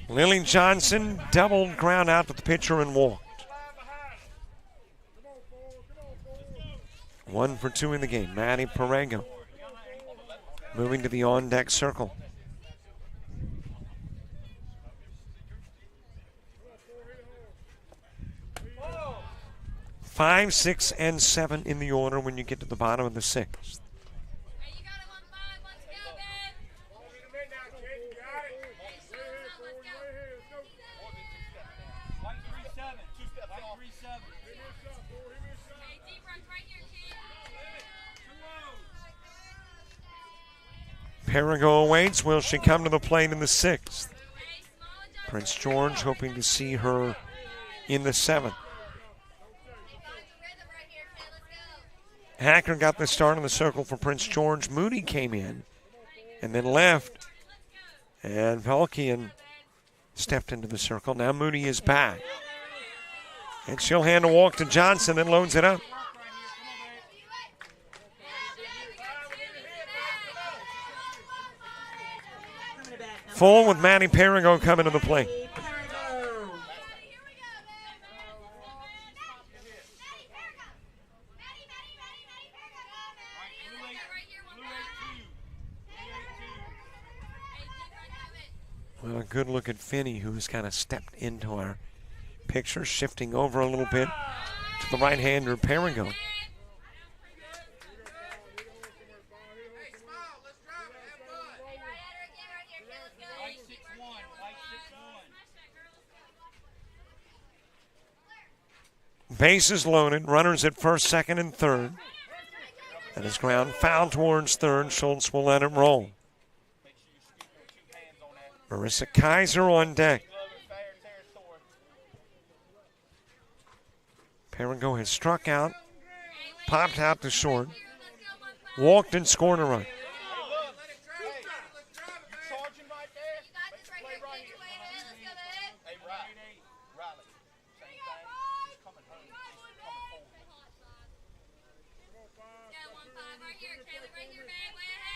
Lily Johnson doubled ground out to the pitcher and walked. 1 for 2 in the game. Maddie Perego moving to the on-deck circle. 5, 6, and 7 in the order when you get to the bottom of the 6th. Perego awaits. Will she come to the plate in the 6th? Prince George hoping to see her in the 7th. Hacker got the start on the circle for Prince George. Moody came in and then left. And Valkian stepped into the circle. Now Moody is back. And she'll hand a walk to Johnson and loads it up. Full with Maddie Perego coming to the plate. Well, a good look at Finney, who's kind of stepped into our picture, shifting over a little bit to the right-hander Perego. Bases loaded, runners at first, second, and third. And his ground foul towards third. Schultz will let it roll. Marissa Kaiser on deck. Perego has struck out, popped out to short, walked and scored a run.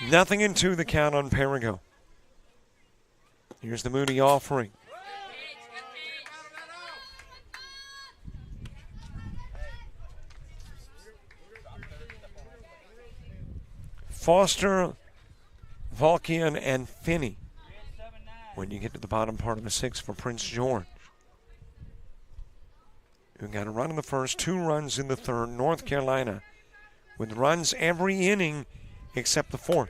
0-2 the count on Perigo. Here's the Moody offering. Foster, Volkian, and Finney when you get to the bottom part of the 6th for Prince George. Who got a run in the first, 2 runs in the third. North Carolina with runs every inning except the 4th.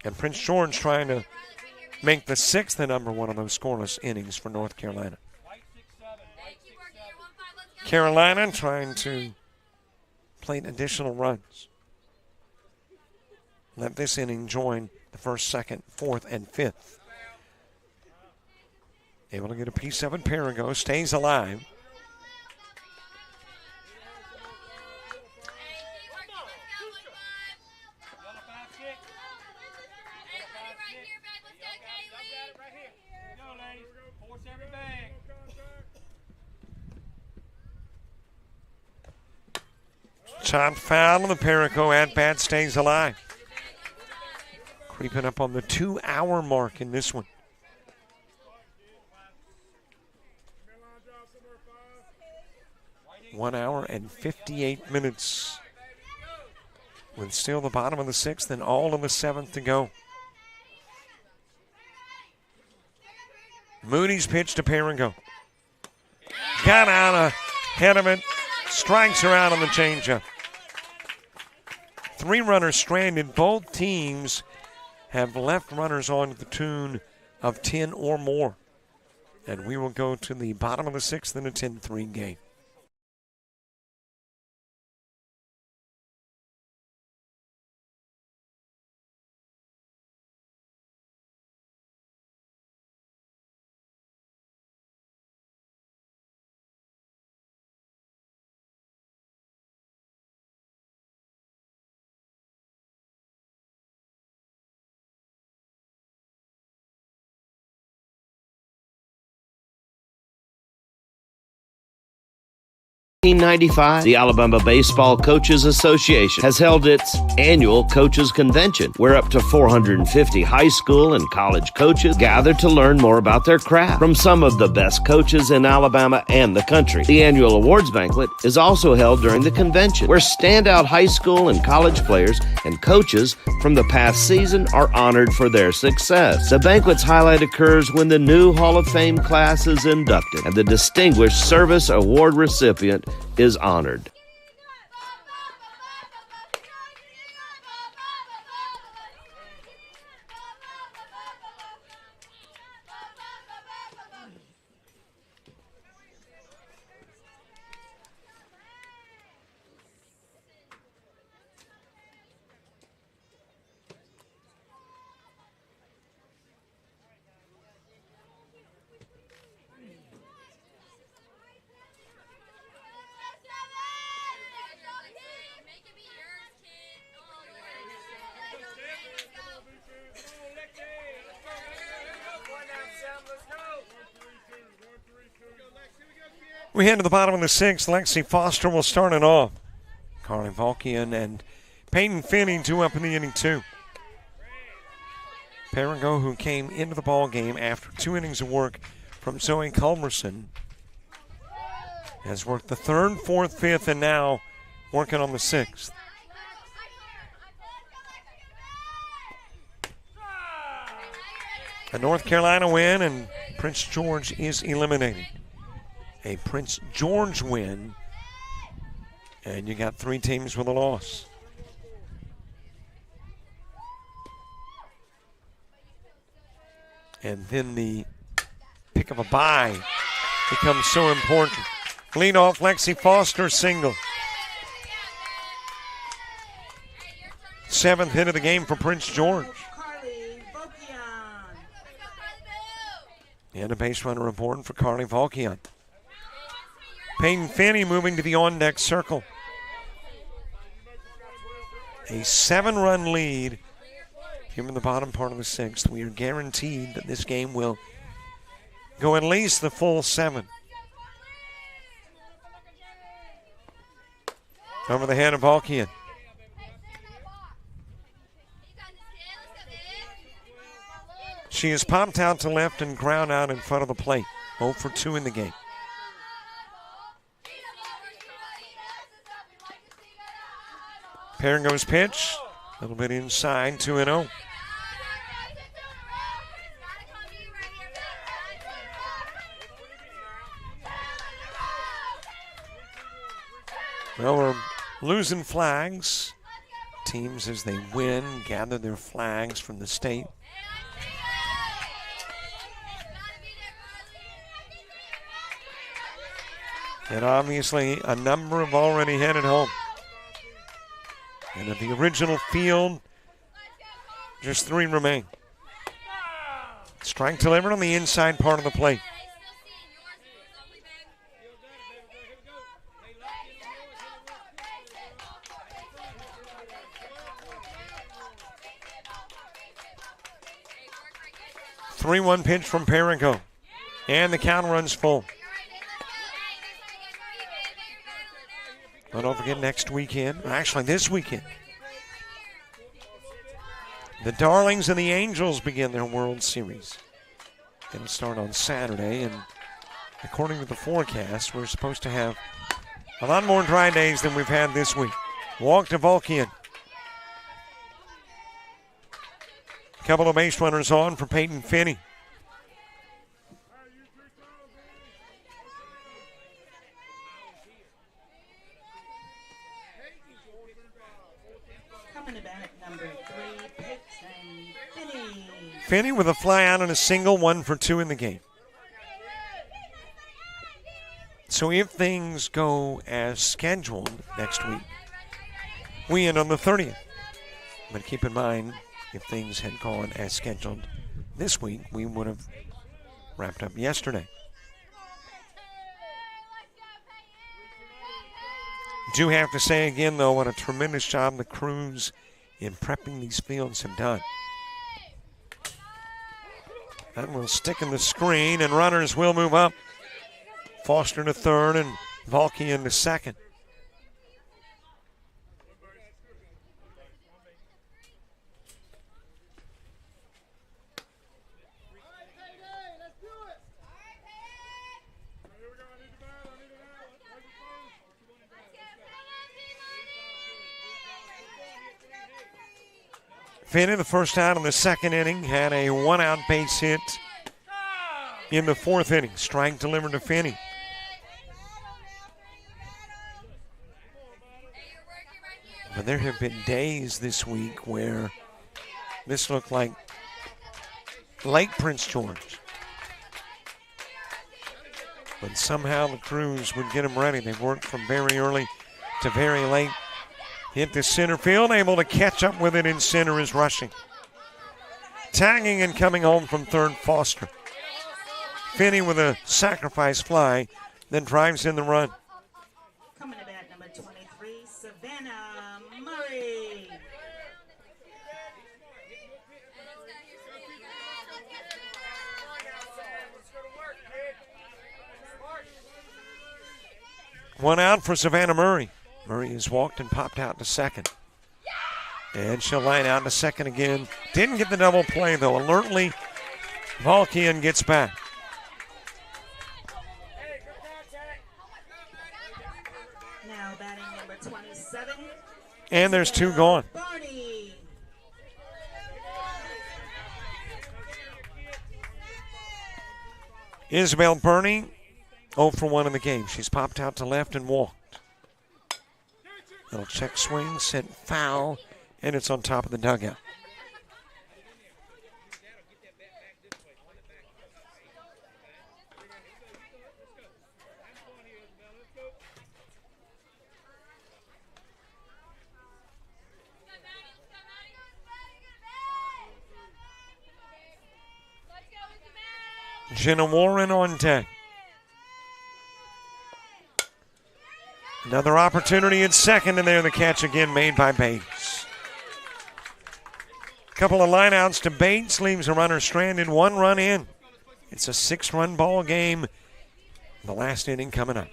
And Prince George trying to make the 6th the number one of those scoreless innings for North Carolina. Carolina trying to plate additional runs. Let this inning join the 1st, 2nd, 4th, and 5th. Able to get a piece of it. Perigo stays alive. Shot foul, and the Perico at-bat stays alive. Creeping up on the 2-hour mark in this one. One hour and 58 minutes. With still the bottom of the 6th and all of the 7th to go. Moody's pitch to Perigo. Got out ahead of it. Strikes her out on the changeup. 3 runners stranded. Both teams have left runners on to the tune of 10 or more. And we will go to the bottom of the 6th in a 10-3 game. In 1995, the Alabama Baseball Coaches Association has held its annual Coaches Convention, where up to 450 high school and college coaches gather to learn more about their craft from some of the best coaches in Alabama and the country. The annual awards banquet is also held during the convention, where standout high school and college players and coaches from the past season are honored for their success. The banquet's highlight occurs when the new Hall of Fame class is inducted and the Distinguished Service Award recipient is honored. We head to the bottom of the 6th. Lexi Foster will start it off. Carly Volkian and Peyton Finney 2 up in the inning 2. Perigo, who came into the ball game after 2 innings of work from Zoe Culberson, has worked the 3rd, 4th, 5th, and now working on the 6th. A North Carolina win, and Prince George is eliminated. A Prince George win, and you got 3 teams with a loss. And then the pick of a bye becomes so important. Lead off Lexi Foster single. 7th hit of the game for Prince George. And a base runner aboard for Carly Volkian. Peyton Finney moving to the on-deck circle. A 7-run lead here in the bottom part of the 6th. We are guaranteed that this game will go at least the full 7. over the head of Valkian. She is popped out to left and ground out in front of the plate. 0 for 2 in the game. Paringo's pitch, a little bit inside, 2-0. Well, we're losing flags. Teams, as they win, gather their flags from the state. And obviously, a number have already headed home. And of the original field, just 3 remain. Strike delivered on the inside part of the plate. The 3-1 pitch from Paringo. And the count runs full. But don't forget next weekend, actually this weekend, the Darlings and the Angels begin their World Series. It'll start on Saturday, and according to the forecast, we're supposed to have a lot more dry days than we've had this week. Walk to Valkian. Couple of base runners on for Peyton Finney. Finney with a fly out and a single, 1 for 2 in the game. So if things go as scheduled next week, we end on the 30th. But keep in mind, if things had gone as scheduled this week, we would have wrapped up yesterday. Do have to say again, though, what a tremendous job the crews in prepping these fields have done. That will stick in the screen, and runners will move up. Foster to third and Valkian to second. Finney, the first out in the second inning, had a 1-out base hit in the 4th inning. Strike delivered to Finney. But there have been days this week where this looked like Lake Prince George. But somehow the crews would get them ready. They worked from very early to very late. Hit the center field, able to catch up with it in center is Rushing. Tagging and coming home from third, Foster. Finney with a sacrifice fly, then drives in the run. Coming to bat, number 23, Savannah Murray. One out for Savannah Murray. Murray has walked and popped out to second. And she'll line out to second again. Didn't get the double play, though. Alertly, Valkian gets back. Now batting number 27. And there's 2 gone. Barney. Isabel Burney, 0 for 1 in the game. She's popped out to left and walked. Little check swing, sent foul, and it's on top of the dugout. Jenna Warren on deck. Another opportunity at second, and there the catch again made by Bates. Couple of lineouts to Bates, leaves a runner stranded, 1 run in. It's a 6-run ball game. The last inning coming up.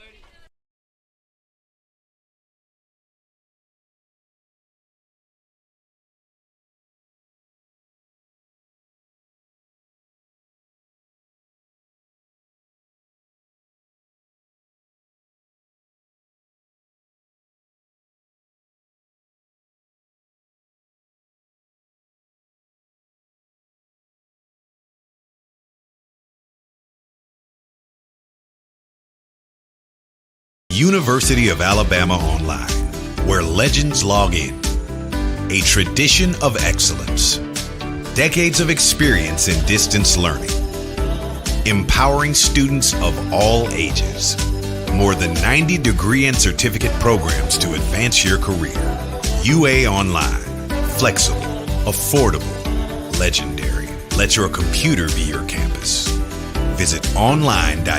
University of Alabama Online, where legends log in. A tradition of excellence. Decades of experience in distance learning. Empowering students of all ages. More than 90 degree and certificate programs to advance your career. UA Online. Flexible, affordable, legendary. Let your computer be your campus. Visit online.ua.edu.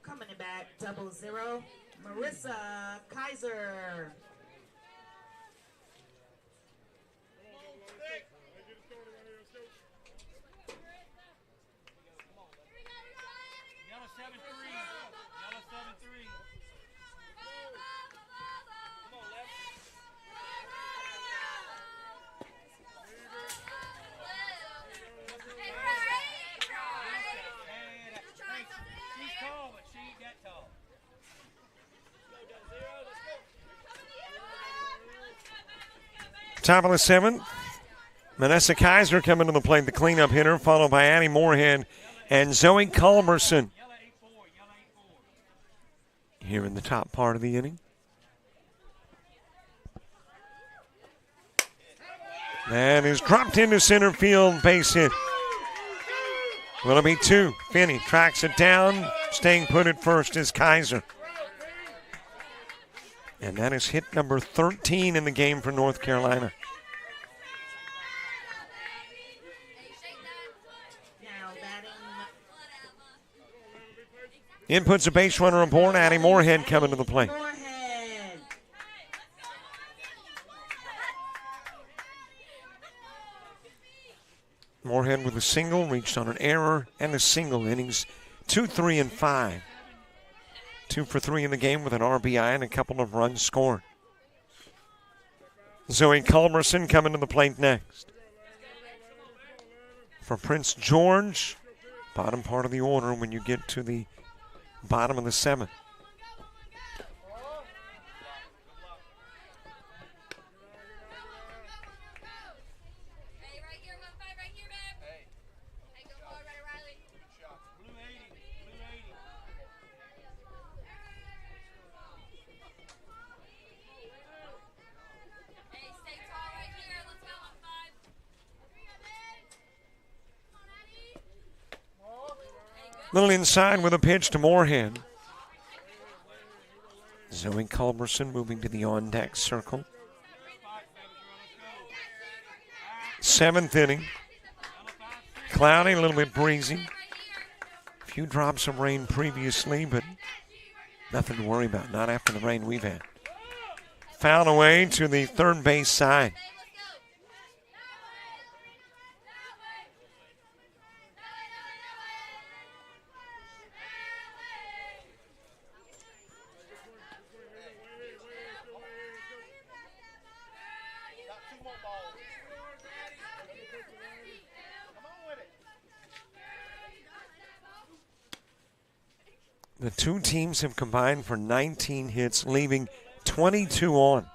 Coming back, 00, Marissa Kaiser. Top of the 7th, Vanessa Kaiser coming to the plate, the cleanup hitter, followed by Annie Moorhead and Zoe Culberson here in the top part of the inning. That is dropped into center field, base hit. Will it be 2? Finney tracks it down. Staying put at first is Kaiser. And that is hit number 13 in the game for North Carolina. In puts a base runner aboard. Annie Moorhead coming to the plate. Moorhead with a single, reached on an error and a single. Innings 2, 3, and 5. 2 for 3 in the game with an RBI and a couple of runs scored. Zoe Culberson coming to the plate next. For Prince George, bottom part of the order when you get to the bottom of the 7th. Little inside with a pitch to Moorhead. Zoe Culberson moving to the on-deck circle. 7th inning. Cloudy, a little bit breezy. A few drops of rain previously, but nothing to worry about. Not after the rain we've had. Foul away to the third base side. The two teams have combined for 19 hits, leaving 22 on.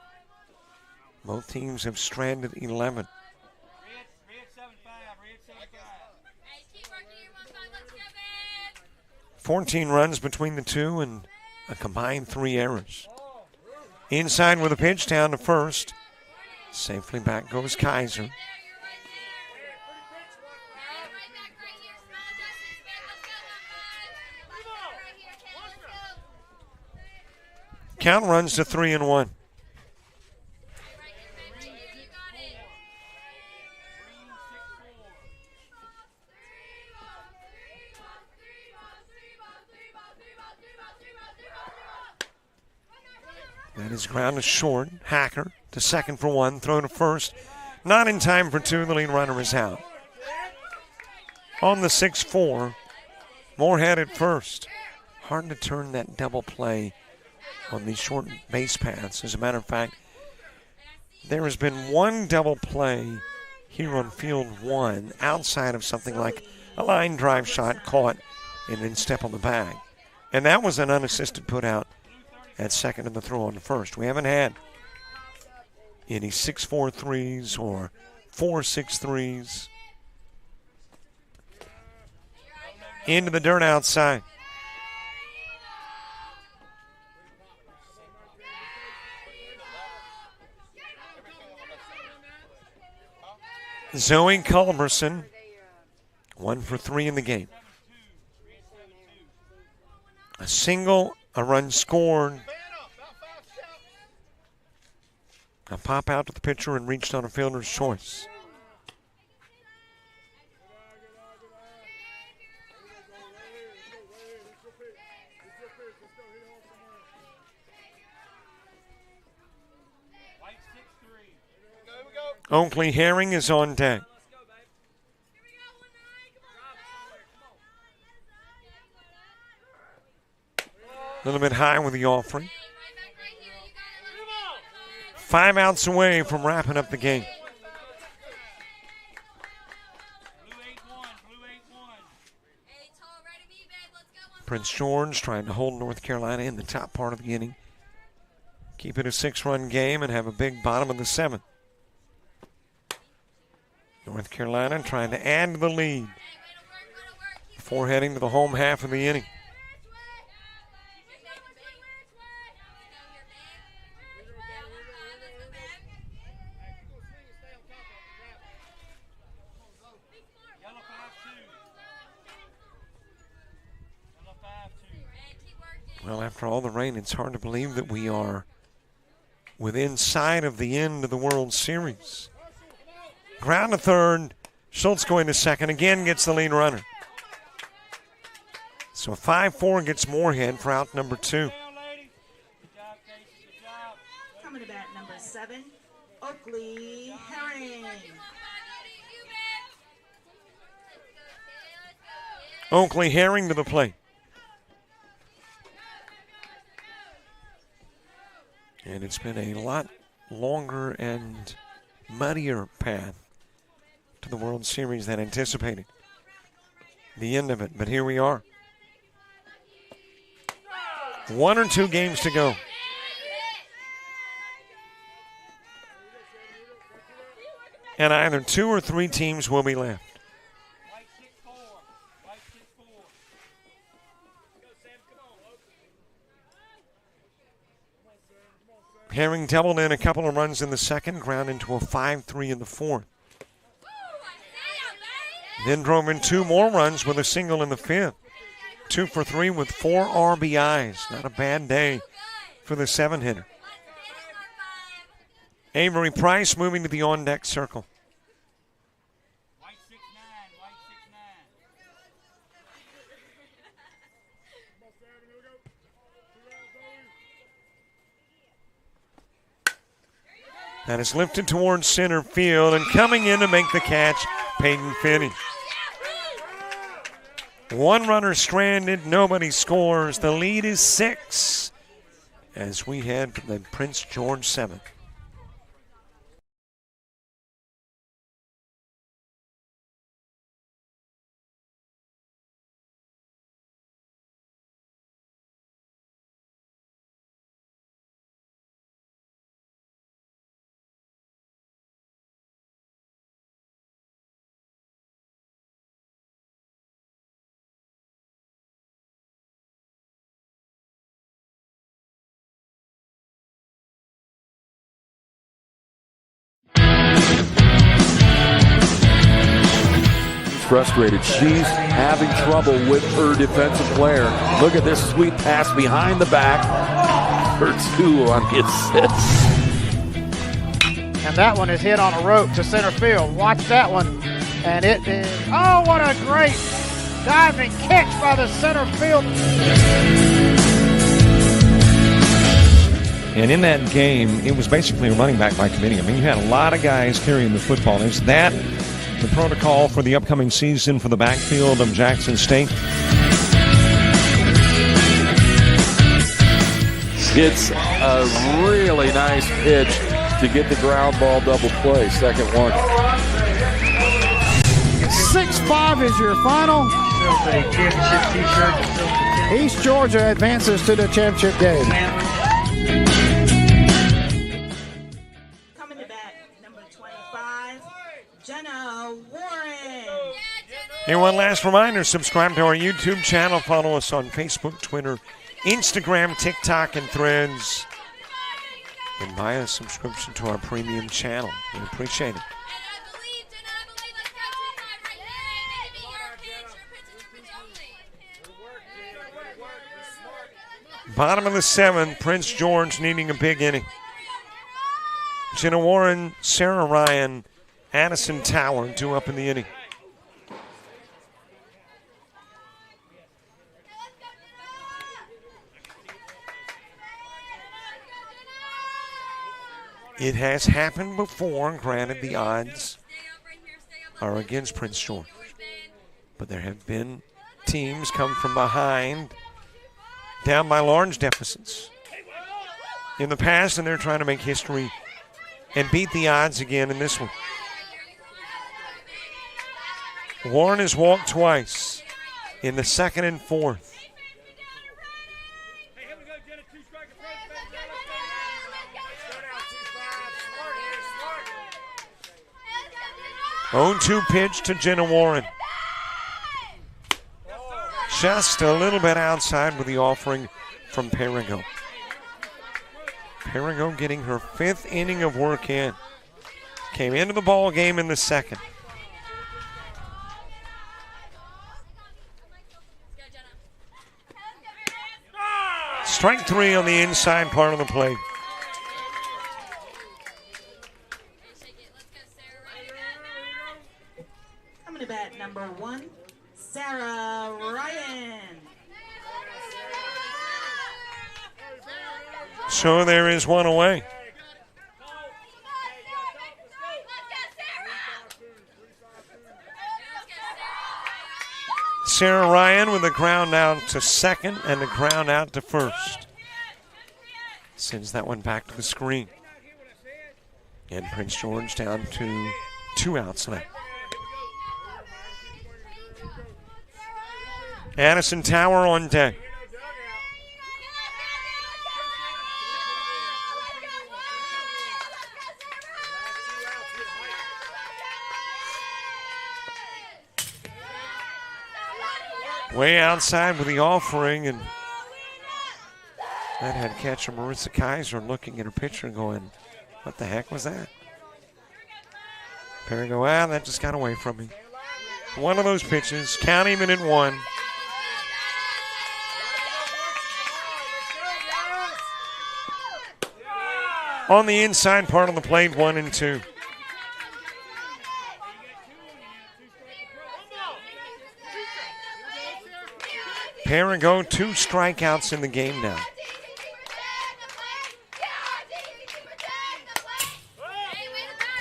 Both teams have stranded 11. 14 runs between the two and a combined 3 errors. Inside with a pitch down to first. Safely back goes Kaiser. Count runs to 3-1. That is grounded short. Hacker to second for 1. Throw to first. Not in time for 2. The lead runner is out. On the 6-4. Moorhead at first. Hard to turn that double play on these short base paths. As a matter of fact, there has been one double play here on field 1 outside of something like a line drive shot caught and then step on the bag. And that was an unassisted put out at second and the throw on the first. We haven't had any 6-4 threes or 4-6 threes. Into the dirt outside. Zoe Culberson, 1 for 3 in the game. A single, a run scored. A pop out to the pitcher and reached on a fielder's choice. Oakley Herring is on deck. A little bit high with the offering. 5 outs away from wrapping up the game. Prince George trying to hold North Carolina in the top part of the inning. Keep it a 6-run game and have a big bottom of the 7th. North Carolina trying to add to the lead before heading to the home half of the inning. Well, after all the rain, it's hard to believe that we are within sight of the end of the World Series. Ground to third. Schultz going to second. Again gets the lead runner. So 5-4 gets Moorhead for out number 2. Coming to bat, number 7, Oakley Herring. Oakley Herring to the plate. And it's been a lot longer and muddier path to the World Series than anticipated. The end of it, but here we are. 1 or 2 games to go. And either 2 or 3 teams will be left. Herring doubled in a couple of runs in the second, ground into a 5-3 in the 4th. Then drove in 2 more runs with a single in the 5th. 2 for 3 with 4 RBIs. Not a bad day for the 7-hitter. Avery Price moving to the on-deck circle. That is lifted towards center field, and coming in to make the catch, Peyton Finney. 1 runner stranded, nobody scores. The lead is 6 as we head from the Prince George 7th. Frustrated. She's having trouble with her defensive player. Look at this sweet pass behind the back for 2 on the assist. And that one is hit on a rope to center field. Watch that one. And it is, oh, what a great diving catch by the center field. And in that game, it was basically a running back by committee. I mean, you had a lot of guys carrying the football. Is that the protocol for the upcoming season for the backfield of Jackson State? Hits a really nice pitch to get the ground ball double play. Second one. 6-5 is your final. East Georgia advances to the championship game. Coming to bat, number 25, Jenna Warren. Here, one last reminder, subscribe to our YouTube channel, follow us on Facebook, Twitter, Instagram, TikTok, and Threads, and buy a subscription to our premium channel. We appreciate it. Bottom of the 7th, Prince George needing a big inning. Jenna Warren, Sarah Ryan, Addison Tower, 2 up in the inning. It has happened before, granted the odds are against Prince George. But there have been teams come from behind, down by large deficits in the past, and they're trying to make history and beat the odds again in this one. Warren has walked twice in the 2nd and 4th. Oh-2 pitch to Jenna Warren. Just a little bit outside with the offering from Perigo. Perigo getting her 5th inning of work in. Came into the ball game in the 2nd. Strike 3 on the inside part of the plate. Coming to bat, number 1, Sarah Ryan. So there is one away. Sarah Ryan with a ground out to 2nd and a ground out to 1st. Sends that one back to the screen. And Prince George down to 2 outs left. Addison Tower on deck. Way outside with the offering, and that had catcher Marissa Kaiser looking at her pitcher and going, what the heck was that? Perry go, that just got away from me. One of those pitches, count him in at 1. On the inside part of the plate, 1 and 2. Perigo, 2 strikeouts in the game now.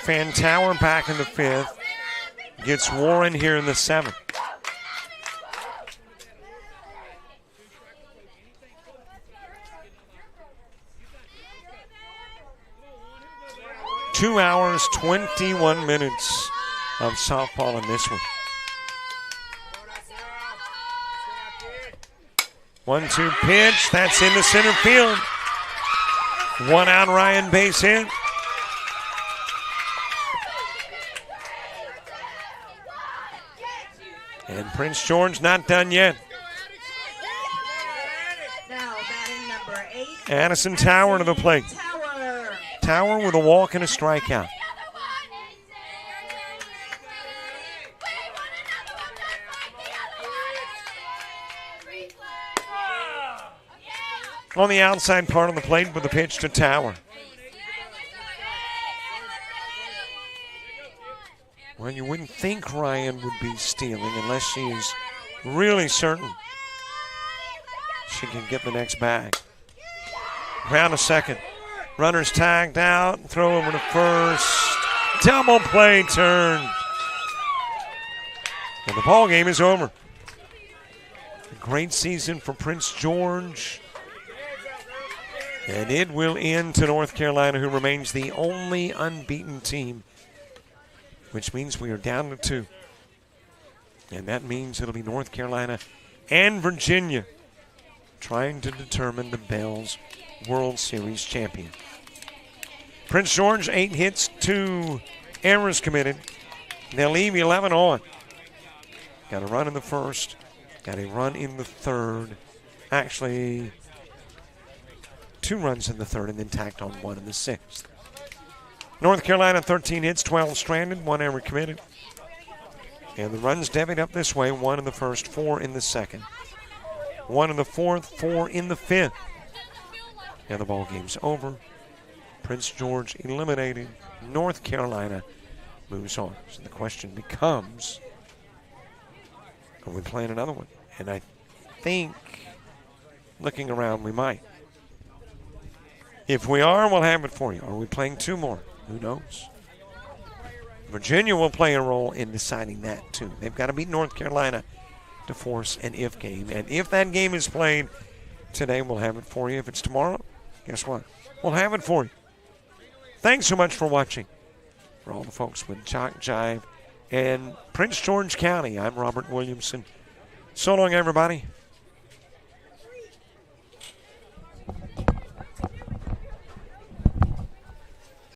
Fantower back in the 5th. Gets Warren here in the 7th. Two hours, 21 minutes of softball in this one. 1-2 pitch, that's into center field. 1 out, Ryan base hit. And Prince George not done yet. Now batting number 8. Addison Tower to the plate. Tower with a walk and a strikeout. On the outside part of the plate with a pitch to Tower. Well, you wouldn't think Ryan would be stealing unless she is really certain she can get the next bag. Ground to 2nd. Runners tagged out. Throw over to 1st. Double play turn. And the ball game is over. A great season for Prince George. And it will end to North Carolina, who remains the only unbeaten team, which means we are down to 2. And that means it'll be North Carolina and Virginia trying to determine the Bell's World Series champion. Prince George, 8 hits, 2 errors committed. They'll leave 11 on. Got a run in the first, got a run in the third. Actually, 2 runs in the third and then tacked on 1 in the 6th. North Carolina, 13 hits, 12 stranded, 1 error committed. And the runs divvied up this way, 1 in the first, 4 in the second. 1 in the fourth, 4 in the fifth. And the ball game's over. Prince George eliminated. North Carolina moves on. So the question becomes, are we playing another one? And I think, looking around, we might. If we are, we'll have it for you. Are we playing 2 more? Who knows? Virginia will play a role in deciding that, too. They've got to beat North Carolina to force an if game. And if that game is played today, we'll have it for you. If it's tomorrow, guess what? We'll have it for you. Thanks so much for watching. For all the folks with JockJive and Prince George County, I'm Robert Williamson. So long, everybody.